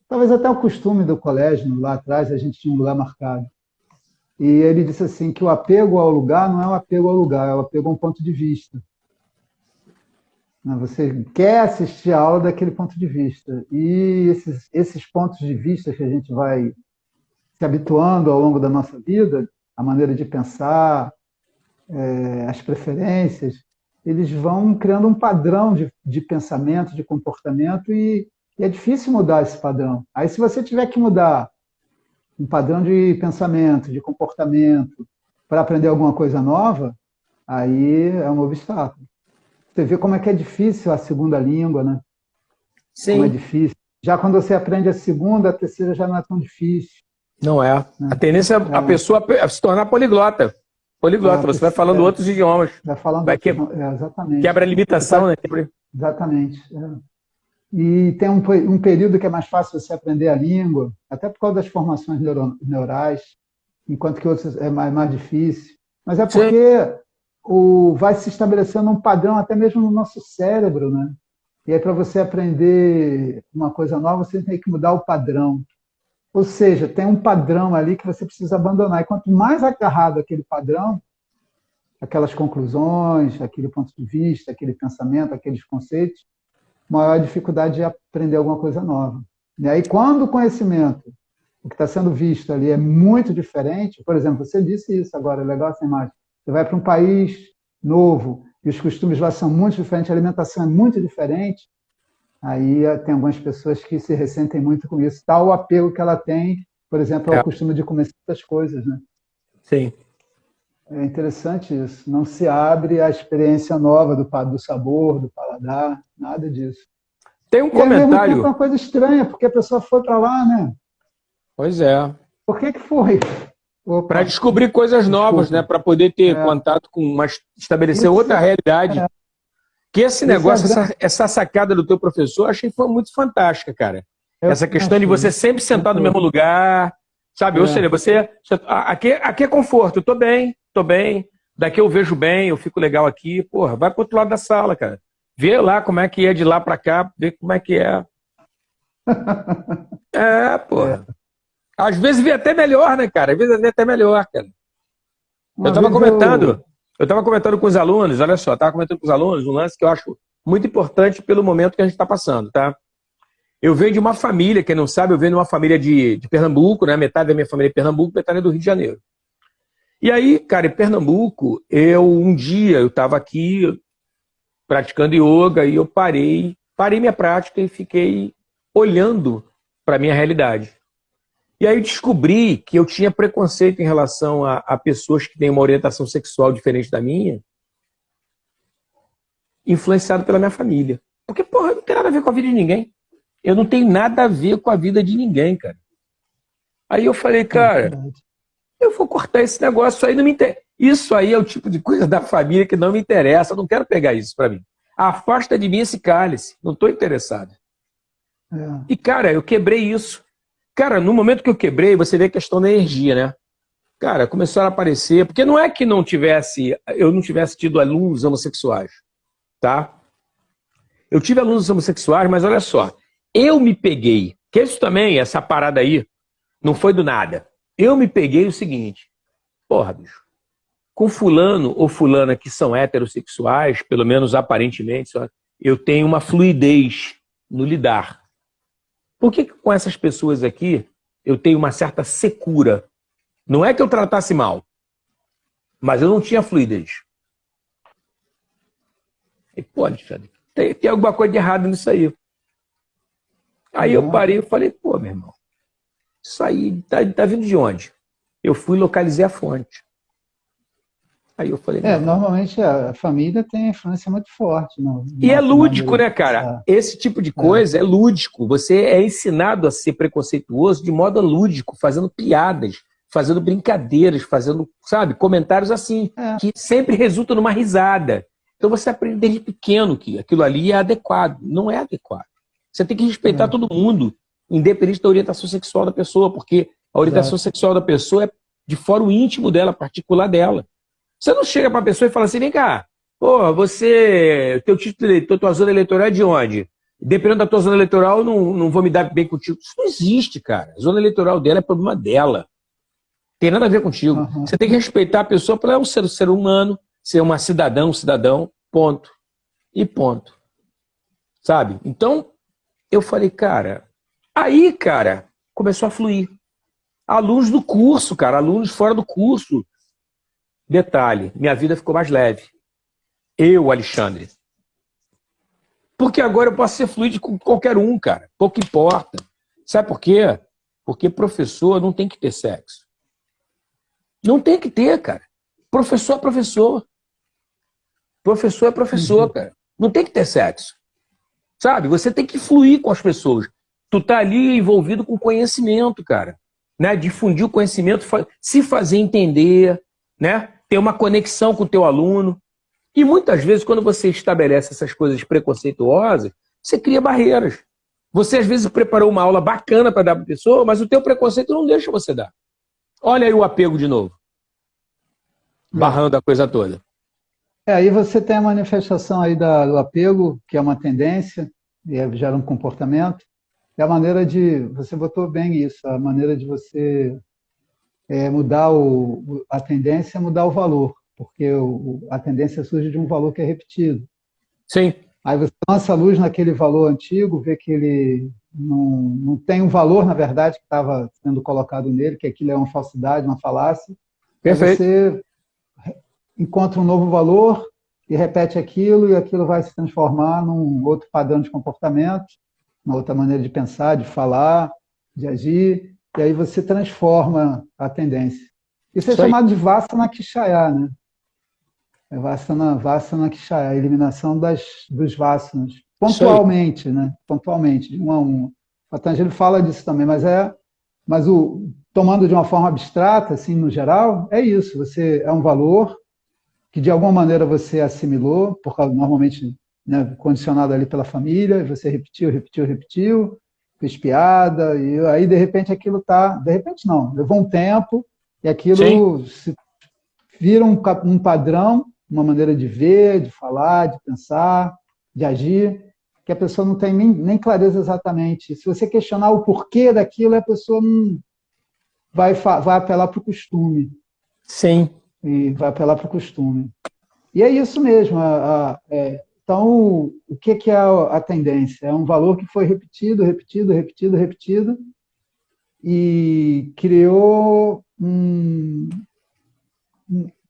Talvez até o costume do colégio, lá atrás, a gente tinha um lugar marcado. E ele disse assim que o apego ao lugar não é um apego ao lugar, é um apego a um ponto de vista. Você quer assistir a aula daquele ponto de vista. E esses pontos de vista que a gente vai se habituando ao longo da nossa vida, a maneira de pensar, as preferências, eles vão criando um padrão de pensamento, de comportamento, e é difícil mudar esse padrão. Aí, se você tiver que mudar um padrão de pensamento, de comportamento, para aprender alguma coisa nova, aí é um obstáculo. Você vê como é que é difícil a segunda língua, né? Sim. Como é difícil. Já quando você aprende a segunda, a terceira já não é tão difícil. Não é. Né? A tendência é a pessoa se tornar poliglota. Poliglota, você vai falando outros idiomas. Vai falando exatamente. Quebra a limitação, né? Exatamente. E tem um período que é mais fácil você aprender a língua, até por causa das formações neurais, enquanto que outros é mais difícil. Mas é porque vai se estabelecendo um padrão até mesmo no nosso cérebro, né? E aí, para você aprender uma coisa nova, você tem que mudar o padrão. Ou seja, tem um padrão ali que você precisa abandonar. E quanto mais agarrado aquele padrão, aquelas conclusões, aquele ponto de vista, aquele pensamento, aqueles conceitos, maior a dificuldade de aprender alguma coisa nova. E aí, quando o conhecimento, o que está sendo visto ali é muito diferente, por exemplo, você disse isso agora, é legal essa imagem, você vai para um país novo e os costumes lá são muito diferentes, a alimentação é muito diferente, aí tem algumas pessoas que se ressentem muito com isso, tal o apego que ela tem, por exemplo, ao costume de comer certas coisas, né? Sim. É interessante isso. Não se abre a experiência nova do sabor, do paladar, nada disso. Tem um E ao mesmo tempo é comentário. uma coisa estranha, porque a pessoa foi para lá, né? Pois é. Por que foi? Para Opa, descobrir coisas novas, né? desculpa. Para poder ter É, contato com, mas estabelecer isso, outra realidade. Que esse isso é a negócio, grande. essa sacada do teu professor, achei que foi muito fantástica, cara. Eu Essa questão de achei você sempre sentar no mesmo muito. lugar, sabe? Ou seja, É, aqui é conforto, eu tô bem, tô bem. Daqui eu vejo bem, eu fico legal aqui. Porra, vai pro outro lado da sala, cara. Vê lá como é que é de lá para cá, vê como é que é. É, é. porra. Às vezes vê até melhor, né, cara? Às vezes vê até melhor, cara. Eu Uma estava vez comentando, eu estava comentando com os alunos, olha só, estava comentando com os alunos um lance que eu acho muito importante pelo momento que a gente está passando, tá? Eu venho de uma família, quem não sabe, eu venho de uma família de Pernambuco, né? Metade da minha família é de Pernambuco, metade é do Rio de Janeiro. E aí, cara, em Pernambuco, um dia eu estava aqui praticando yoga e eu parei minha prática e fiquei olhando para a minha realidade. E aí eu descobri que eu tinha preconceito em relação a pessoas que têm uma orientação sexual diferente da minha, influenciado pela minha família. Porque, porra, não tem nada a ver com a vida de ninguém. Eu não tenho nada a ver com a vida de ninguém, cara. Aí eu falei, cara, verdade. eu vou cortar esse negócio, isso aí não me interessa. Isso aí é o tipo de coisa da família que não me interessa, eu não quero pegar isso pra mim. Afasta de mim esse cálice, não tô interessado. É, E, cara, eu quebrei isso. Cara, no momento que eu quebrei, você vê a questão da energia, né? Cara, começaram a aparecer, porque não é que eu não tivesse tido alunos homossexuais, tá? Eu tive alunos homossexuais, mas olha só, eu me peguei, que isso também, essa parada aí, não foi do nada. Eu me peguei o seguinte, porra, bicho, com fulano ou fulana que são heterossexuais, pelo menos aparentemente, eu tenho uma fluidez no lidar. Por que com essas pessoas aqui eu tenho uma certa secura? Não é que eu tratasse mal, mas eu não tinha fluidez. E, pô, Alexandre, tem alguma coisa de errado nisso aí. Aí eu é. parei e falei, pô, meu irmão, isso aí tá vindo de onde? Eu fui localizei a fonte. Aí eu falei, não. Normalmente a família tem influência muito forte na E é nossa lúdico, maneira de né, cara? pensar. Esse tipo de É, coisa é lúdico. Você é ensinado a ser preconceituoso de modo lúdico, fazendo piadas, fazendo brincadeiras, fazendo, sabe, comentários assim, é, que sempre resultam numa risada. Então você aprende desde pequeno que aquilo ali é adequado. Não é adequado. Você tem que respeitar é, todo mundo, independente da orientação sexual da pessoa, porque a orientação exato. sexual da pessoa é de fora o íntimo dela, particular dela. Você não chega para a pessoa e fala assim, vem cá, pô, teu título de eleitor, tua zona eleitoral é de onde? Dependendo da tua zona eleitoral, eu não vou me dar bem contigo. Isso não existe, cara. A zona eleitoral dela é problema dela. Tem nada a ver contigo. Aham. Você tem que respeitar a pessoa para ela ser um ser humano, ser uma cidadã, um cidadão, ponto. E ponto. Sabe? Então, eu falei, cara, aí, cara, começou a fluir. Alunos do curso, cara, alunos fora do curso. Detalhe, minha vida ficou mais leve. Eu, Alexandre. Porque agora eu posso ser fluido com qualquer um, cara. Pouco importa. Sabe por quê? Porque professor não tem que ter sexo. Não tem que ter, cara. Professor é professor. Professor é professor, Uhum. cara. Não tem que ter sexo. Sabe? Você tem que fluir com as pessoas. Tu tá ali envolvido com conhecimento, cara. Né? Difundir o conhecimento, se fazer entender, né? Ter uma conexão com o teu aluno. E muitas vezes, quando você estabelece essas coisas preconceituosas, você cria barreiras. Você, às vezes, preparou uma aula bacana para dar para a pessoa, mas o teu preconceito não deixa você dar. Olha aí o apego de novo, É. barrando a coisa toda. Aí você tem a manifestação aí do apego, que é uma tendência, e gera um comportamento. É a maneira de, você botou bem isso, a maneira de você mudar a tendência é mudar o valor. porque a tendência surge de um valor que é repetido. Sim, Aí você lança a luz naquele valor antigo, vê que ele não tem um valor, na verdade, que estava sendo colocado nele, que aquilo é uma falsidade, uma falácia. Aí perfeito. você encontra um novo valor e repete aquilo, e aquilo vai se transformar num outro padrão de comportamento, uma outra maneira de pensar, de falar, de agir, e aí você transforma a tendência. Isso é Isso aí. chamado de Vassana Kshaya, né? É Vassana Kshaya, a eliminação dos vassanas, Isso aí. pontualmente, né? Pontualmente, de um a um. O Patanjali fala disso também, mas tomando de uma forma abstrata, assim, no geral, é isso. Você é um valor que de alguma maneira você assimilou, normalmente, né, condicionado ali pela família, e você repetiu, repetiu, repetiu, fez piada, e aí de repente aquilo está. De repente não, levou um tempo, e Sim, aquilo se vira um padrão, uma maneira de ver, de falar, de pensar, de agir, que a pessoa não tem nem clareza exatamente. Se você questionar o porquê daquilo, a pessoa não vai apelar para o costume. sim. E vai apelar para o costume. E é isso mesmo. Então, o que é a tendência? É um valor que foi repetido, repetido, repetido, repetido, e criou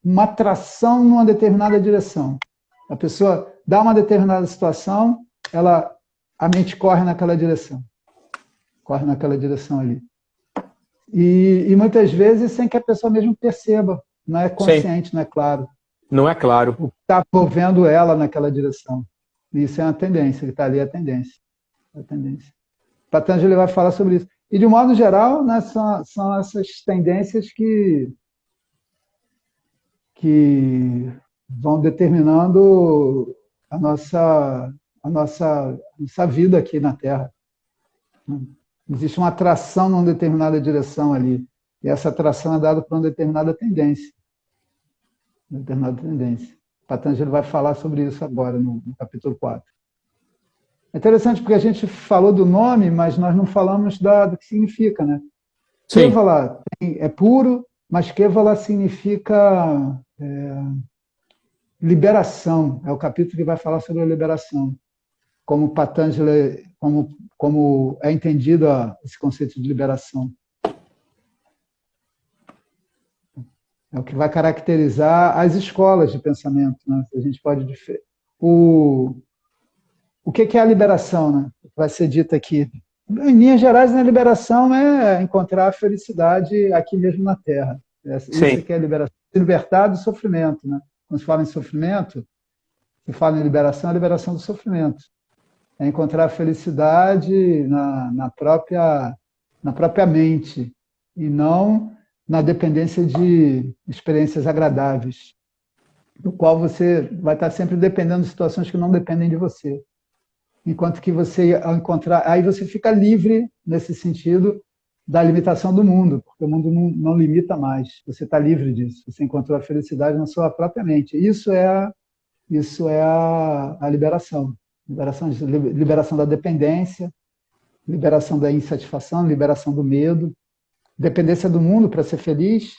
uma atração numa determinada direção. A pessoa dá uma determinada situação, a mente corre naquela direção ali. E muitas vezes sem que a pessoa mesmo perceba, não é Sim. consciente, não é claro. Não é claro. O que está movendo ela naquela direção. Isso é uma tendência, que está ali é a tendência. É a tendência. Patanjali vai falar sobre isso. E, de um modo geral, né, são essas tendências que vão determinando a nossa vida aqui na Terra. Existe uma atração numa determinada direção ali. E essa atração é dada por uma determinada tendência. Patanjali vai falar sobre isso agora, no capítulo 4. É interessante porque a gente falou do nome, mas nós não falamos do que significa, né? Sim, Kevala é puro, mas Kevala significa liberação. É o capítulo que vai falar sobre a liberação. Como Patanjali, como é entendido esse conceito de liberação. É o que vai caracterizar as escolas de pensamento. Né? A gente pode... O que é a liberação? Né? Vai ser dito aqui. Em linhas gerais, a liberação é encontrar a felicidade aqui mesmo na Terra. Isso sim. que é a liberação. Se libertar do sofrimento. Né? Quando se fala em sofrimento, se fala em liberação, é a liberação do sofrimento. É encontrar a felicidade na própria mente e não na dependência de experiências agradáveis, do qual você vai estar sempre dependendo de situações que não dependem de você. Enquanto que você, ao encontrar, aí você fica livre nesse sentido da limitação do mundo, porque o mundo não limita mais. Você está livre disso. Você encontrou a felicidade na sua própria mente. Isso é a liberação. Liberação da dependência, liberação da insatisfação, liberação do medo, dependência do mundo para ser feliz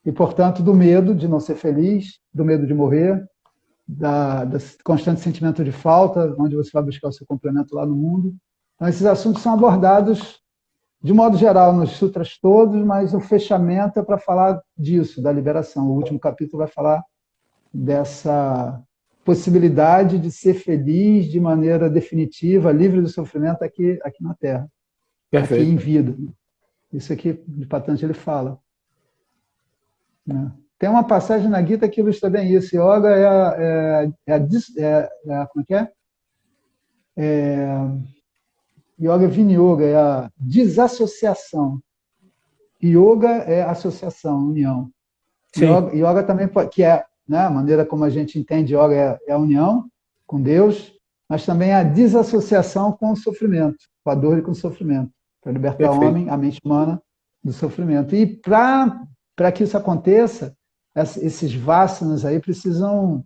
e, portanto, do medo de não ser feliz, do medo de morrer, do constante sentimento de falta, onde você vai buscar o seu complemento lá no mundo. Então, esses assuntos são abordados, de modo geral, nos sutras todos, mas o fechamento é para falar disso, da liberação. O último capítulo vai falar dessa possibilidade de ser feliz de maneira definitiva, livre do sofrimento aqui na Terra, aqui em Perfeito. vida. Isso aqui, de Patanjali, ele fala. Né? Tem uma passagem na Gita que ilustra bem isso. Yoga como é que é? Yoga Vinyoga é a desassociação. Yoga é associação, união. Sim, Yoga também, que é, né, a maneira como a gente entende yoga é a união com Deus, mas também a desassociação com o sofrimento, com a dor e com o sofrimento, para libertar o perfeito. homem, a mente humana, do sofrimento. E para que isso aconteça, esses vassanas aí precisam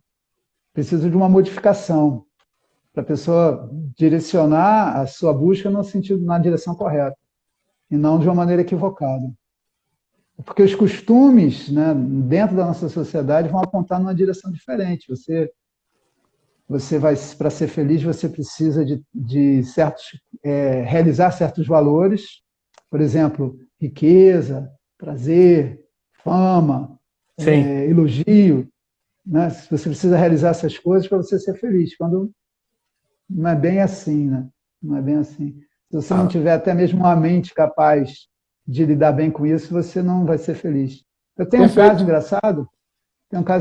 de uma modificação, para a pessoa direcionar a sua busca no sentido, na direção correta, e não de uma maneira equivocada. Porque os costumes, né, dentro da nossa sociedade vão apontar numa direção diferente. Você vai, para ser feliz, você precisa de certos, realizar certos valores, por exemplo, riqueza, prazer, fama, Sim, elogio, né? Você precisa realizar essas coisas para você ser feliz, quando não é bem assim, né? Não é bem assim. Se você não ah, tiver até mesmo uma mente capaz de lidar bem com isso, você não vai ser feliz. Eu tenho um caso perfeito.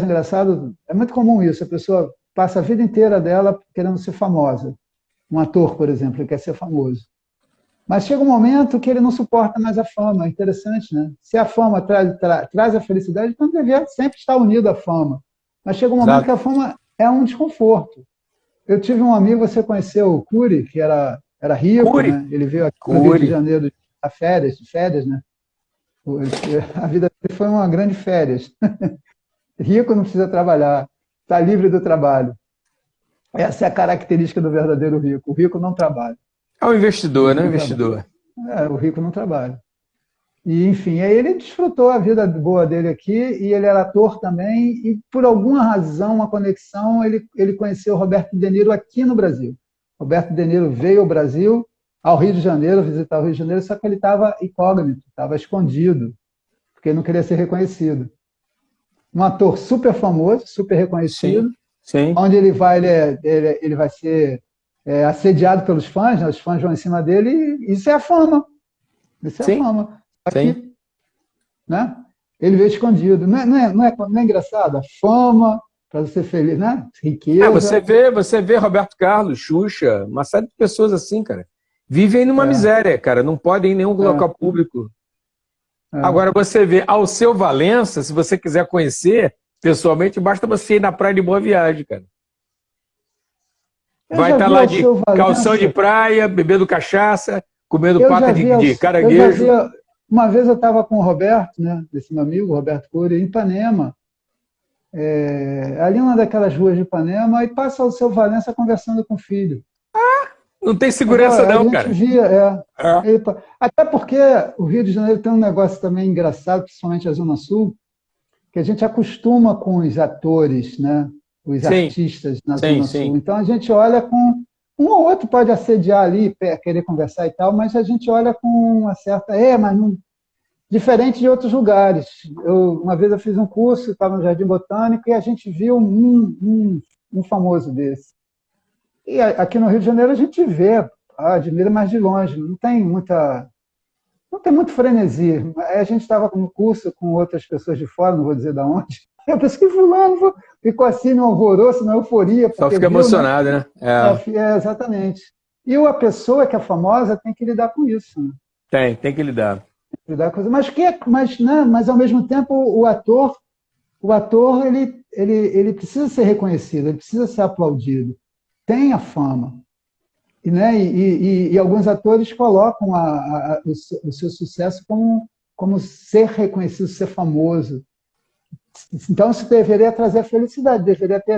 engraçado, é muito comum isso, a pessoa passa a vida inteira dela querendo ser famosa. Um ator, por exemplo, ele quer ser famoso. Mas chega um momento que ele não suporta mais a fama. É interessante, né? Se a fama traz a felicidade, então deveria sempre estar unido à fama. Mas chega um momento que Exato. a fama é um desconforto. Eu tive um amigo, você conheceu o Cury, que era rico, Cure, né? Ele veio aqui no Rio de cure. Janeiro de férias, né? A vida dele foi uma grande férias. Rico não precisa trabalhar, está livre do trabalho. Essa é a característica do verdadeiro rico. O rico não trabalha. É um O investidor, rico né? Um não trabalha. investidor. O rico não trabalha. E, enfim, aí ele desfrutou a vida boa dele aqui, e ele era ator também, e por alguma razão, uma conexão, ele conheceu o Roberto De Niro aqui no Brasil. Roberto De Niro veio ao Brasil, ao Rio de Janeiro, visitar o Rio de Janeiro, só que ele estava incógnito, estava escondido, porque ele não queria ser reconhecido. Um ator super famoso, super Sim, reconhecido, sim, onde ele vai, ele vai ser assediado pelos fãs, né? Os fãs vão em cima dele, e isso é a fama. Isso é a sim, fama. sim. Aqui, né? Ele veio escondido. Não é engraçado? A fama, para você ser feliz, né? É, você Riqueza. vê, você vê Roberto Carlos, Xuxa, uma série de pessoas assim, cara. Vivem numa É, miséria, cara. Não podem ir em nenhum é, local público. é. Agora você vê Alceu Valença, se você quiser conhecer pessoalmente, basta você ir na praia de Boa Viagem, cara. Eu Vai já estar vi lá de Alceu calção de Valença, praia, bebendo cachaça, comendo eu pata já de, vi, de eu já vi, caranguejo. uma vez eu estava com o Roberto, né? Esse meu amigo, Roberto Cury, em Ipanema, ali uma daquelas ruas de Ipanema, e passa o Alceu Valença conversando com o filho. Não tem segurança A não, gente cara. via, É. até porque o Rio de Janeiro tem um negócio também engraçado, principalmente a Zona Sul, que a gente acostuma com os atores, né? Os Sim, artistas na sim, Zona Sul. sim. Então a gente olha com. Um ou outro pode assediar ali, querer conversar e tal, mas a gente olha com uma certa. Mas não, diferente de outros lugares. Uma vez eu fiz um curso, estava no Jardim Botânico, e a gente viu um famoso desse. E aqui no Rio de Janeiro a gente vê, admira mais de longe, não tem muito frenesi. Aí a gente estava no curso com outras pessoas de fora, não vou dizer de onde. Eu pensei que fulano ficou assim no alvoroço, na euforia, Só porque fica viu, né? emocionado, né? É, Exatamente. E a pessoa que é famosa tem que lidar com isso, né? tem que lidar. Lidar com isso. Mas ao mesmo tempo o ator ele precisa ser reconhecido, ele precisa ser aplaudido. Tem a fama. E, né, e alguns atores colocam o seu sucesso como ser reconhecido, ser famoso. Então, isso deveria trazer felicidade,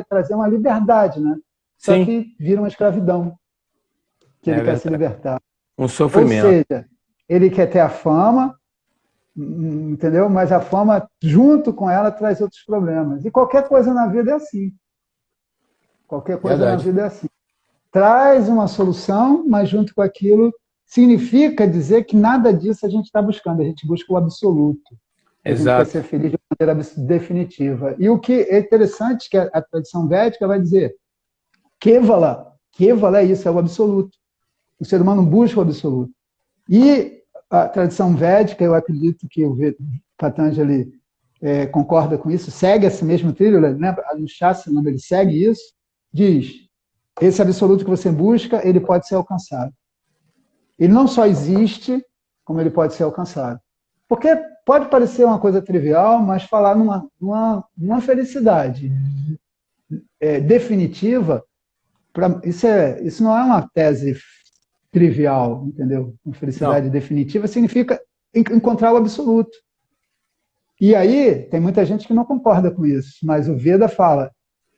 trazer uma liberdade, né? Só Sim, que vira uma escravidão, que é ele quer se verdade. libertar. Um Ou sofrimento. seja, ele quer ter a fama, entendeu? Mas a fama, junto com ela, traz outros problemas. E qualquer coisa na vida é assim. Qualquer coisa na Verdade. vida é assim. Traz uma solução, mas junto com aquilo significa dizer que nada disso a gente está buscando, a gente busca o absoluto. A gente quer Exato. ser feliz de maneira definitiva. E o que é interessante é que a tradição védica vai dizer Kevala é isso, é o absoluto. O ser humano busca o absoluto. E a tradição védica, eu acredito que o Patanjali concorda com isso, segue esse mesmo trilho, né? No Shastra, ele segue isso, diz, esse absoluto que você busca, ele pode ser alcançado. Ele não só existe, como ele pode ser alcançado. Porque pode parecer uma coisa trivial, mas falar numa felicidade definitiva, isso não é uma tese trivial, entendeu? Uma Não. felicidade definitiva significa encontrar o absoluto. E aí, tem muita gente que não concorda com isso, mas o Veda fala,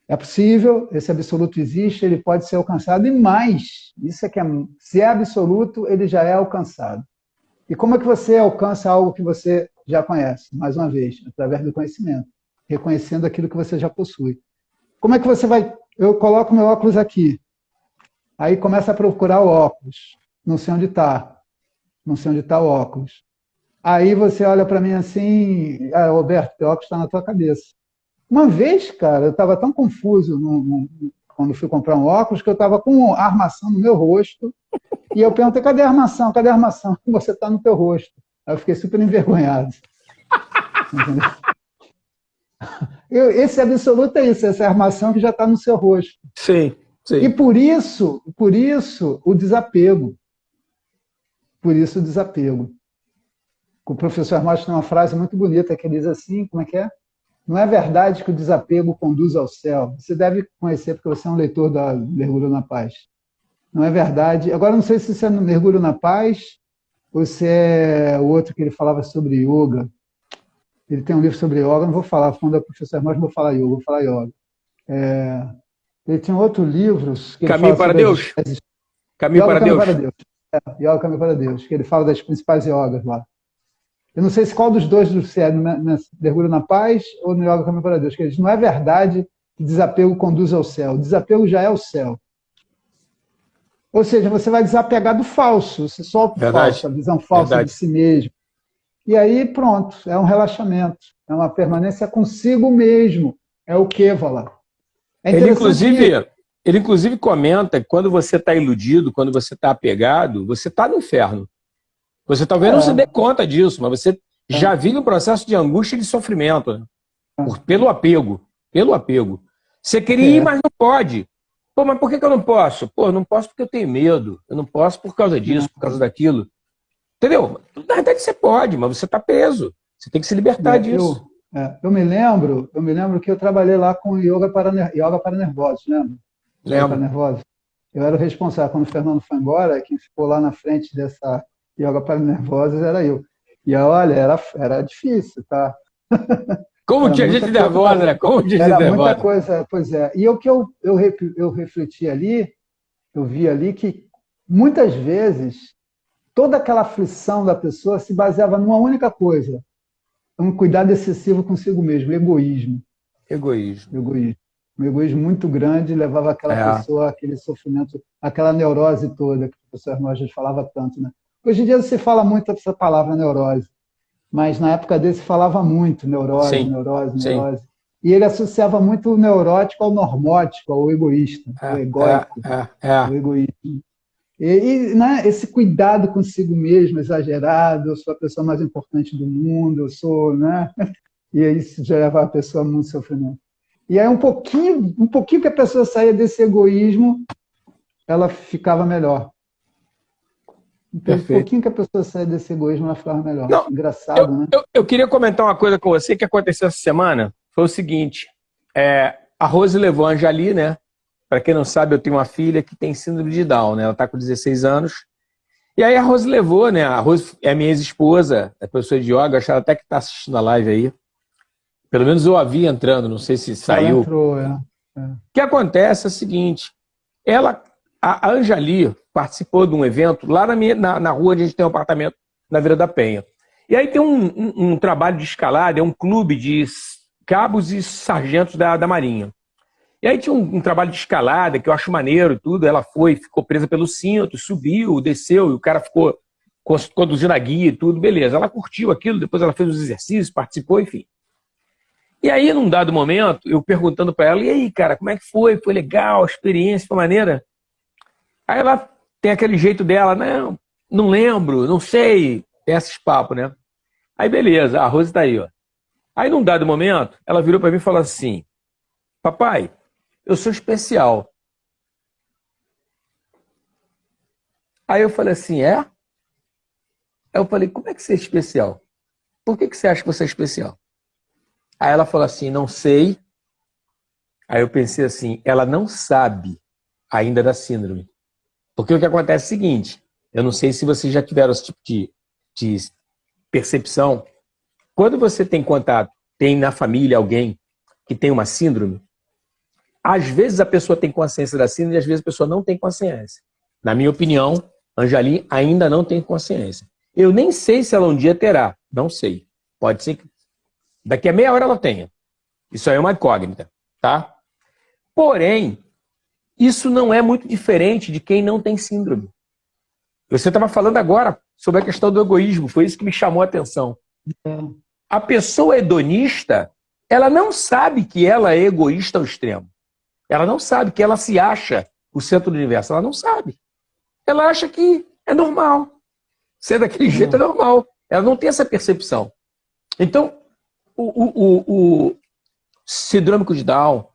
é possível, esse absoluto existe, ele pode ser alcançado, e mais, isso é que se é absoluto, ele já é alcançado. E como é que você alcança algo que você já conhece, mais uma vez, através do conhecimento, reconhecendo aquilo que você já possui. Como é que você vai... Eu coloco meu óculos aqui, aí começa a procurar o óculos, não sei onde está, não sei onde está o óculos. Aí você olha para mim assim, Roberto, teu óculos está na tua cabeça. Uma vez, cara, eu estava tão confuso quando fui comprar um óculos, que eu estava com a armação no meu rosto, e eu perguntei, cadê a armação? Cadê a armação? Você está no teu rosto. Aí eu fiquei super envergonhado. Entendeu? Esse absoluto é isso, essa armação que já está no seu rosto. Sim, sim. E por isso o desapego. Por isso o desapego. O professor Hermógenes tem uma frase muito bonita que ele diz assim, como é que é? Não é verdade que o desapego conduz ao céu. Você deve conhecer, porque você é um leitor da Mergulho na Paz. Não é verdade. Agora, não sei se você é no Mergulho na Paz ou se é o outro que ele falava sobre yoga. Ele tem um livro sobre yoga, não vou falar, quando é professor Hermógenes, não vou falar yoga, vou falar yoga. Ele tem outro livro que ele Caminho fala para Deus? Caminho para Deus. Yoga, Caminho para Deus, que ele fala das principais yogas lá. Eu não sei se qual dos dois, se é no Mergulho na Paz ou no Yoga Caminho para Deus, que ele diz, não é verdade que desapego conduz ao céu. O desapego já é o céu. Ou seja, você vai desapegar do falso, você solta o falso, a visão falsa de si mesmo. E aí, pronto, é um relaxamento, é uma permanência consigo mesmo, é o Kevala. Ele, inclusive, comenta que quando você está iludido, quando você está apegado, você está no inferno. Você talvez não se dê conta disso, mas você já vive um processo de angústia e de sofrimento, né? Pelo apego. Pelo apego. Você queria ir, mas não pode. Pô, mas por que eu não posso? Pô, não posso porque eu tenho medo. Eu não posso por causa disso, por causa daquilo. Entendeu? Na verdade você pode, mas você está preso. Você tem que se libertar disso. Eu me lembro que eu trabalhei lá com yoga para nervosos, lembra? Lembro. Eu era o responsável. Quando o Fernando foi embora, quem ficou lá na frente dessa yoga para nervosos era eu. E olha, era difícil, tá? Como tinha gente nervosa, né? Como tinha gente nervosa. Muita coisa, pois é. E o que eu refleti ali, eu vi ali que muitas vezes toda aquela aflição da pessoa se baseava numa única coisa, um cuidado excessivo consigo mesmo, egoísmo. Um egoísmo muito grande levava aquela pessoa àquele sofrimento, aquela neurose toda que o professor Hermógenes falava tanto, né? Hoje em dia se fala muito essa palavra neurose, mas na época dele se falava muito neurose. E ele associava muito o neurótico ao normótico, ao egoísta, ao egóico, ao egoísmo. Né, esse cuidado consigo mesmo, exagerado, eu sou a pessoa mais importante do mundo, eu sou, né? E isso já leva a pessoa a muito sofrimento. E aí um pouquinho que a pessoa saía desse egoísmo, ela ficava melhor. Então, um pouquinho que a pessoa saia desse egoísmo, ela ficava melhor. Não, engraçado, né? Eu queria comentar uma coisa com você que aconteceu essa semana. Foi o seguinte, a Rose levou a Anjali, né? Para quem não sabe, eu tenho uma filha que tem síndrome de Down, né? Ela está com 16 anos. E aí a Rose levou, né? A Rose é minha ex-esposa, é professora de yoga, acho que ela até que está assistindo a live aí. Pelo menos eu a vi entrando, não sei se saiu. Ela entrou, O que acontece é o seguinte, a Anjali participou de um evento lá na rua onde a gente tem um apartamento, na Vila da Penha. E aí tem um trabalho de escalada, é um clube de cabos e sargentos da Marinha. E aí tinha um trabalho de escalada, que eu acho maneiro e tudo, ela ficou presa pelo cinto, subiu, desceu, e o cara ficou conduzindo a guia e tudo, beleza. Ela curtiu aquilo, depois ela fez os exercícios, participou, enfim. E aí, num dado momento, eu perguntando para ela, e aí, cara, como é que foi? Foi legal, a experiência, foi maneira? Aí ela tem aquele jeito dela, não lembro, não sei, tem esses papos, né? Aí beleza, a Rose tá aí, ó. Aí num dado momento, ela virou para mim e falou assim, papai, eu sou especial. Aí eu falei assim, é? Aí eu falei, como é que você é especial? Por que você acha que você é especial? Aí ela falou assim, não sei. Aí eu pensei assim, ela não sabe ainda da síndrome. Porque o que acontece é o seguinte, eu não sei se vocês já tiveram esse tipo de percepção. Quando você tem contato, tem na família alguém que tem uma síndrome, às vezes a pessoa tem consciência da síndrome e às vezes a pessoa não tem consciência. Na minha opinião, Anjali ainda não tem consciência. Eu nem sei se ela um dia terá, não sei. Pode ser que daqui a meia hora ela tenha. Isso aí é uma incógnita, tá? Porém, isso não é muito diferente de quem não tem síndrome. Você estava falando agora sobre a questão do egoísmo, foi isso que me chamou a atenção. A pessoa hedonista, ela não sabe que ela é egoísta ao extremo. Ela não sabe que ela se acha o centro do universo. Ela não sabe. Ela acha que é normal. Ser daquele jeito é normal. Ela não tem essa percepção. Então, o síndrome de Down,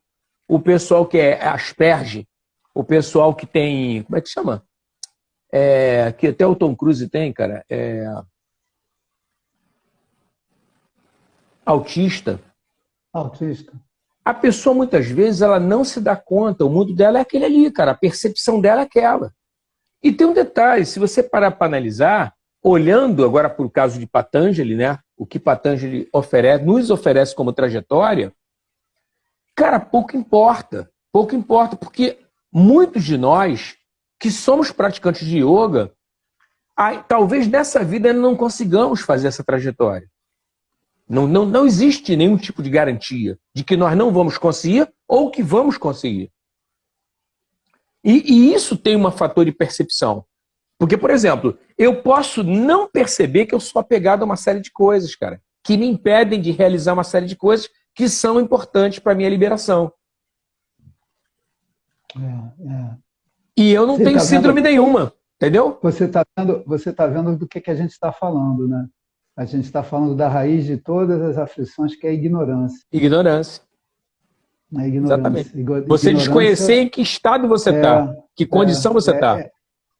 o pessoal que é Asperger, o pessoal que tem... Como é que chama? Que até o Tom Cruise tem, cara. Autista. Autista. A pessoa, muitas vezes, ela não se dá conta. O mundo dela é aquele ali, cara. A percepção dela é aquela. E tem um detalhe, se você parar para analisar, olhando agora para o caso de Patanjali, né? O que Patanjali nos oferece como trajetória, cara, pouco importa. Pouco importa, porque muitos de nós que somos praticantes de yoga, talvez nessa vida não consigamos fazer essa trajetória. Não existe nenhum tipo de garantia de que nós não vamos conseguir ou que vamos conseguir. E isso tem um fator de percepção. Porque, por exemplo, eu posso não perceber que eu sou apegado a uma série de coisas, cara, que me impedem de realizar uma série de coisas que são importantes para a minha liberação. E eu não tenho síndrome nenhuma, entendeu? Você tá vendo do que a gente está falando, né? A gente está falando da raiz de todas as aflições, que é a ignorância. Ignorância. A ignorância. Exatamente. Você desconhecer em que estado você está, que condição você está.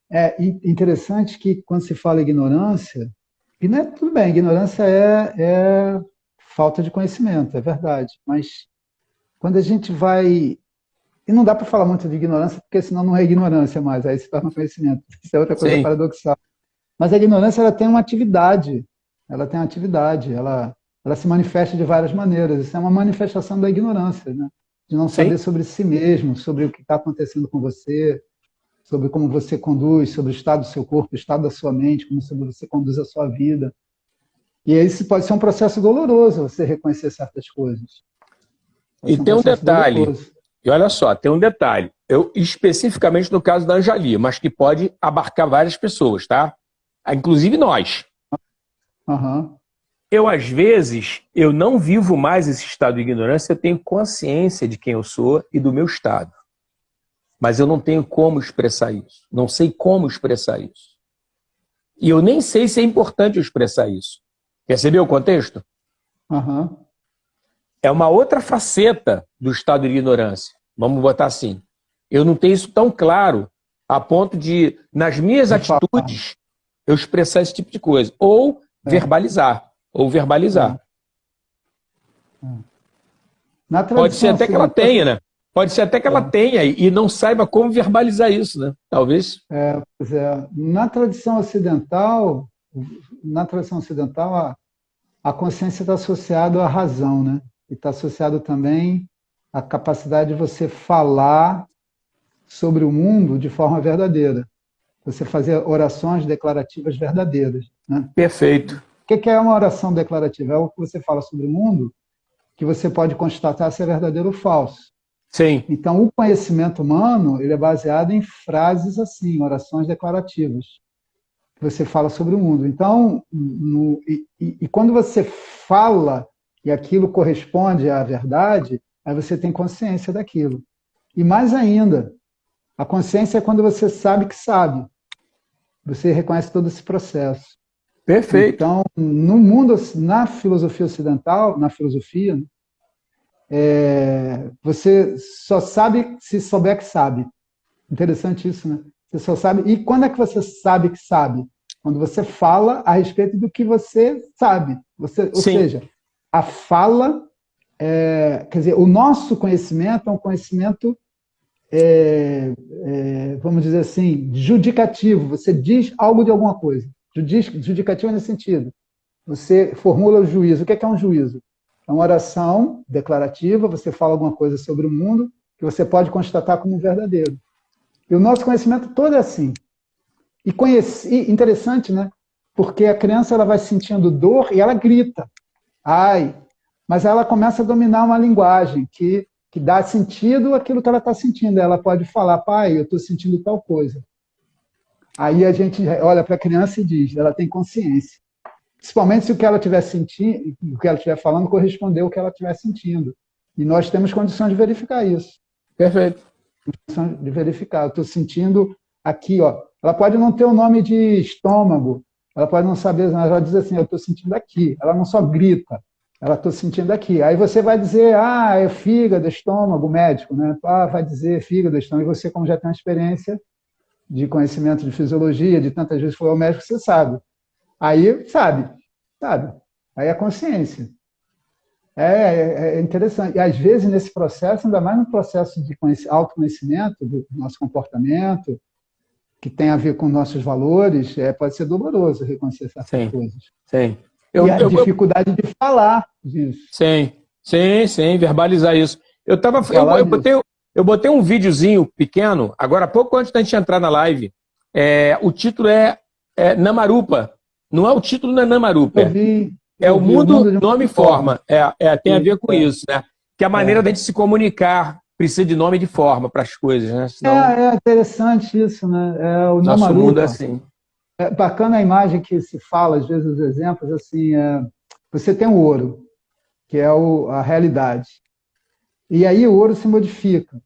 É interessante que quando se fala ignorância, e não é tudo bem, ignorância é falta de conhecimento, é verdade. Mas quando a gente vai... E não dá para falar muito de ignorância, porque senão não é ignorância mais, aí se torna conhecimento. Isso é outra coisa paradoxal. Mas a ignorância, ela tem uma atividade. Ela tem uma atividade, ela se manifesta de várias maneiras. Isso é uma manifestação da ignorância, né? De não saber sobre si mesmo, sobre o que está acontecendo com você, sobre como você conduz, sobre o estado do seu corpo, o estado da sua mente, como você conduz a sua vida. E esse pode ser um processo doloroso, você reconhecer certas coisas. E tem um detalhe, e olha só, tem um detalhe. Eu, especificamente no caso da Anjali, mas que pode abarcar várias pessoas, tá? Inclusive nós. Eu, às vezes, eu não vivo mais esse estado de ignorância, eu tenho consciência de quem eu sou e do meu estado. Mas eu não tenho como expressar isso. Não sei como expressar isso. E eu nem sei se é importante eu expressar isso. Percebeu o contexto? É uma outra faceta do estado de ignorância. Vamos botar assim. Eu não tenho isso tão claro a ponto de, nas minhas atitudes, eu expressar esse tipo de coisa. Ou verbalizar. Pode ser até que ela tenha, né? Pode ser até que ela tenha e não saiba como verbalizar isso, né? Talvez. Pois é. Na tradição ocidental, a consciência está associada à razão, né? E está associado também à capacidade de você falar sobre o mundo de forma verdadeira. Você fazer orações declarativas verdadeiras, né? Perfeito. O que é uma oração declarativa? É o que você fala sobre o mundo que você pode constatar se é verdadeiro ou falso. Sim. Então, o conhecimento humano, ele é baseado em frases assim, orações declarativas, que você fala sobre o mundo. Então, quando você fala e aquilo corresponde à verdade, aí você tem consciência daquilo. E mais ainda, a consciência é quando você sabe que sabe. Você reconhece todo esse processo. Perfeito. Então, no mundo, na filosofia ocidental, você só sabe se souber que sabe. Interessante isso, né? Você só sabe. E quando é que você sabe que sabe? Quando você fala a respeito do que você sabe. Ou seja, a fala, quer dizer, o nosso conhecimento é um conhecimento, vamos dizer assim, judicativo. Você diz algo de alguma coisa. Judicativo nesse sentido. Você formula o juízo. O que é um juízo? É uma oração declarativa, você fala alguma coisa sobre o mundo que você pode constatar como verdadeiro. E o nosso conhecimento todo é assim. E interessante, né? Porque a criança ela vai sentindo dor e ela grita. ai. Mas ela começa a dominar uma linguagem que dá sentido àquilo que ela está sentindo. Ela pode falar, pai, eu estou sentindo tal coisa. Aí a gente olha para a criança e diz, ela tem consciência. Principalmente se o que ela estiver sentindo, o que ela estiver falando correspondeu ao que ela estiver sentindo. E nós temos condições de verificar isso. Perfeito. De verificar. Eu estou sentindo aqui, ó. Ela pode não ter o nome de estômago, ela pode não saber, mas ela diz assim, eu estou sentindo aqui. Ela não só grita, ela estou sentindo aqui. Aí você vai dizer, é fígado, estômago, médico, né? Vai dizer fígado, estômago. E você, como já tem uma experiência de conhecimento de fisiologia, de tantas vezes foi ao médico, você sabe. Aí, sabe. Aí é consciência. É interessante. E, às vezes, nesse processo, ainda mais no processo de autoconhecimento do nosso comportamento, que tem a ver com nossos valores, pode ser doloroso reconhecer essas coisas. Sim. E a dificuldade de falar disso. Sim, verbalizar isso. Eu botei um videozinho pequeno, agora pouco antes da gente entrar na live. O título é Namarupa. Não é o título, não é Namarupa. O mundo nome e forma. Tem a ver com isso, né? Que a maneira da gente se comunicar precisa de nome e de forma para as coisas, né? Senão... É interessante isso, né? O Nosso Namarupa. mundo é assim. É bacana a imagem que se fala, às vezes, os exemplos, assim, você tem o ouro, que é a realidade. E aí o ouro se modifica,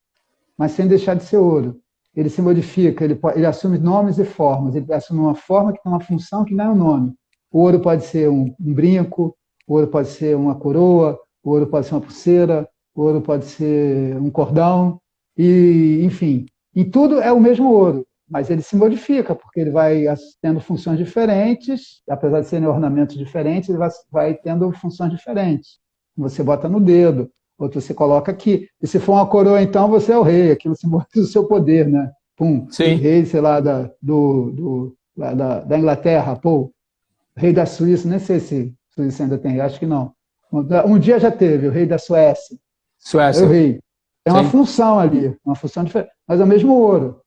mas sem deixar de ser ouro. Ele se modifica, ele assume nomes e formas, ele assume uma forma que tem uma função que não é o nome. O ouro pode ser um brinco, o ouro pode ser uma coroa, o ouro pode ser uma pulseira, o ouro pode ser um cordão, e, enfim, em tudo é o mesmo ouro, mas ele se modifica, porque ele vai tendo funções diferentes, apesar de serem ornamentos diferentes, ele vai tendo funções diferentes. Você bota no dedo, outro você coloca aqui. E se for uma coroa, então, você é o rei, aquilo simboliza o seu poder, né? Sim. Rei, sei lá, da Inglaterra, rei da Suíça, nem sei se Suíça ainda tem, acho que não. Um dia já teve, o rei da Suécia. É o rei. É uma função ali, uma função diferente, mas é o mesmo ouro.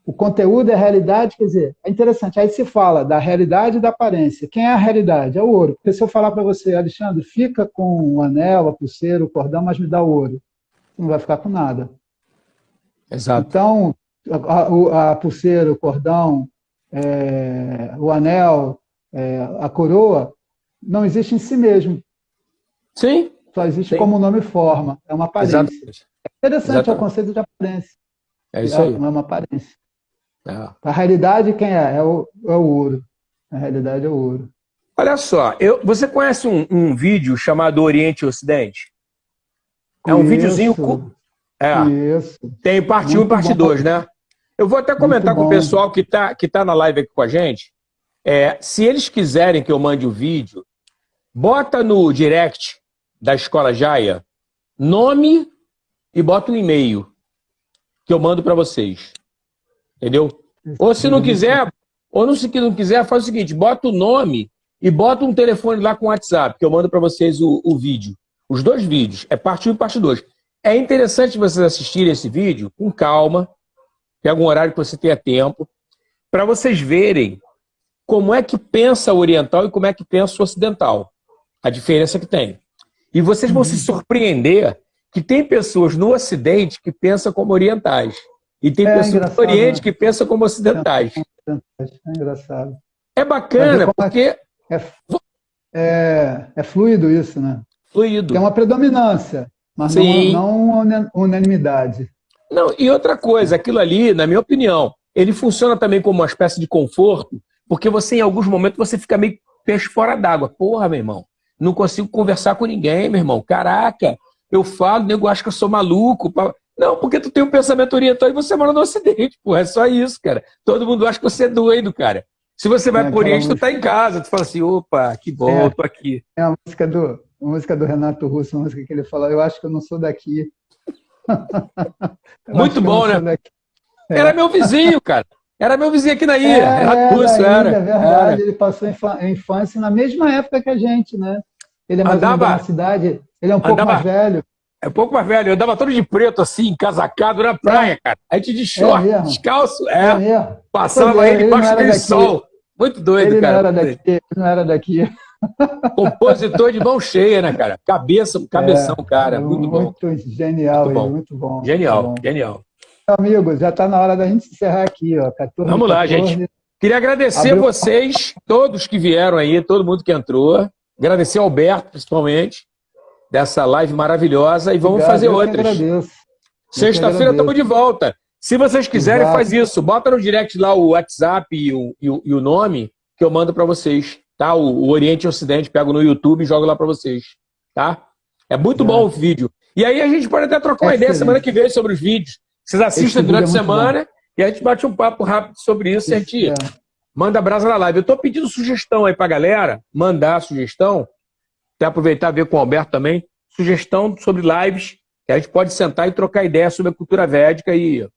O conteúdo é a realidade, quer dizer, é interessante. Aí se fala da realidade e da aparência. Quem é a realidade? É o ouro. Porque se eu falar para você, Alexandre, fica com o anel, a pulseira, o cordão, mas me dá o ouro. Você não vai ficar com nada. Exato. Então, a pulseira, o cordão, o anel, a coroa, não existe em si mesmo. Sim. Só existe como nome e forma. É uma aparência. Exatamente. É interessante o conceito de aparência. É isso aí. É uma aparência. A realidade, quem é? É o ouro. A realidade é o ouro. Olha só, você conhece um vídeo chamado Oriente e Ocidente? É um videozinho... Isso. Tem parte 1 e parte 2, né? Eu vou até comentar com o pessoal que tá na live aqui com a gente. Se eles quiserem que eu mande o vídeo, bota no direct da Escola Jaia nome e bota um e-mail que eu mando para vocês. Entendeu? Ou se não quiser, faz o seguinte, bota o nome e bota um telefone lá com o WhatsApp, que eu mando para vocês o vídeo. Os 2 vídeos, é parte 1 e parte 2. É interessante vocês assistirem esse vídeo com calma, pega um horário que você tenha tempo, para vocês verem como é que pensa o oriental e como é que pensa o ocidental. A diferença que tem. E vocês vão se surpreender que tem pessoas no Ocidente que pensam como orientais. E tem pessoas no Oriente, né, que pensam como ocidentais. É engraçado. É bacana, porque... É fluido isso, né? Fluido. Tem uma predominância, mas não uma unanimidade. Não, e outra coisa, aquilo ali, na minha opinião, ele funciona também como uma espécie de conforto, porque você, em alguns momentos, você fica meio peixe fora d'água. Porra, meu irmão, não consigo conversar com ninguém, meu irmão. Caraca, eu falo, o nego acha que eu sou maluco. Não, porque tu tem um pensamento oriental e você mora no Ocidente, pô, é só isso, cara. Todo mundo acha que você é doido, cara. Se você vai pro Oriente, tu tá em casa, tu fala assim, opa, que bom, tô aqui. É a música do Renato Russo, uma música que ele falou, eu acho que eu não sou daqui. Muito bom, né? Era meu vizinho, cara. Era meu vizinho aqui na ilha. Renato Russo, era. É verdade, ele passou a infância na mesma época que a gente, né? Ele é mais na cidade, ele é um pouco mais velho. É um pouco mais velho. Eu andava todo de preto, assim, encasacado na praia, cara. A gente de short, descalço. Passava aí debaixo daquele sol. Muito doido, cara. Ele não era daqui. Compositor de mão cheia, né, cara? Cabeção, cara. Muito bom. Muito genial, Muito bom. muito bom. Genial, Muito bom. genial. Amigos, já está na hora da gente encerrar aqui, ó. 14, Vamos lá, 14. gente. Queria agradecer Abriu... vocês, todos que vieram aí, todo mundo que entrou. Agradecer ao Alberto, principalmente, dessa live maravilhosa. E vamos Obrigado, fazer eu que outras. agradeço. Sexta-feira estamos de volta. Se vocês quiserem, Exato. faz isso. Bota no direct lá o WhatsApp e o nome que eu mando para vocês. Tá? O Oriente e Ocidente, pego no YouTube e jogo lá para vocês. Tá? É muito bom o vídeo. E aí a gente pode até trocar uma ideia semana que vem sobre os vídeos. Vocês assistem durante a semana e a gente bate um papo rápido sobre isso e a gente manda brasa na live. Eu estou pedindo sugestão aí para a galera, mandar sugestão, até aproveitar e ver com o Alberto também, sugestão sobre lives, que a gente pode sentar e trocar ideia sobre a cultura védica e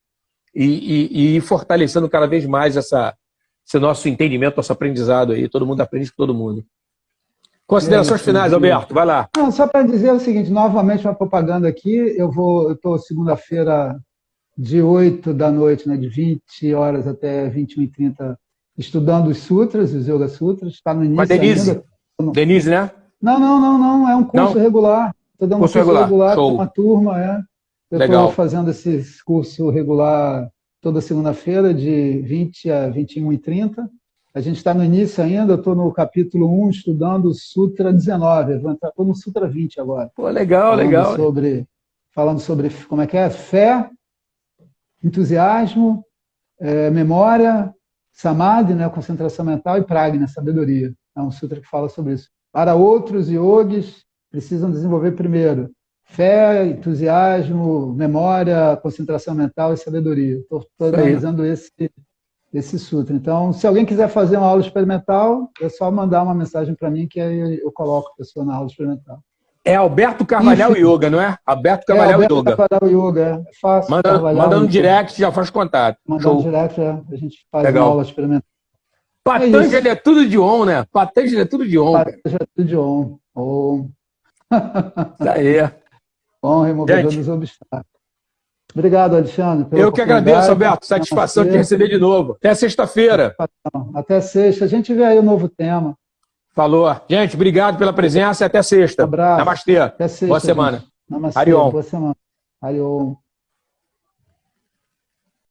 ir fortalecendo cada vez mais esse nosso entendimento, nosso aprendizado aí. Todo mundo aprende com todo mundo. Considerações finais, Alberto, vai lá. Não, só para dizer o seguinte, novamente uma propaganda aqui, eu estou segunda-feira de 8 da noite, né, de 20 horas até 21h30, estudando os sutras, os Yoga Sutras, está no início. Com a Denise. Ainda. Denise, né? Não, é um curso regular. Estou dando curso um curso regular Show. com uma turma, Eu estou fazendo esse curso regular toda segunda-feira, de 20 a 21h30. A gente está no início ainda, eu estou no capítulo 1, estudando o Sutra 19. Estou no Sutra 20 agora. Pô, legal. Falando sobre como é que é? Fé, entusiasmo, memória, samadhi, né, concentração mental, e prajna, sabedoria. É um sutra que fala sobre isso. Para outros yogis, precisam desenvolver primeiro fé, entusiasmo, memória, concentração mental e sabedoria. Estou analisando esse sutra. Então, se alguém quiser fazer uma aula experimental, é só mandar uma mensagem para mim que aí eu coloco a pessoa na aula experimental. É Alberto Carvalhal Yoga, não é? Alberto Carvalhal Yoga. Alberto Carvalhal Yoga, é fácil. Manda no direct, já faz contato. Manda no direct, a gente faz uma aula experimental. Patanjali é tudo de on, né? Patanjali é tudo de on. Patanjali é tudo de on. Isso aí. Bom, removedor dos obstáculos. Obrigado, Alexandre. Eu que agradeço, Alberto. Satisfação de receber de novo. Até sexta-feira. Até sexta. A gente vê aí o novo tema. Falou. Gente, obrigado pela presença e até sexta. Um abraço. Namastê. Até sexta. Boa semana. Namastê. Hariom. Boa semana. Hariom.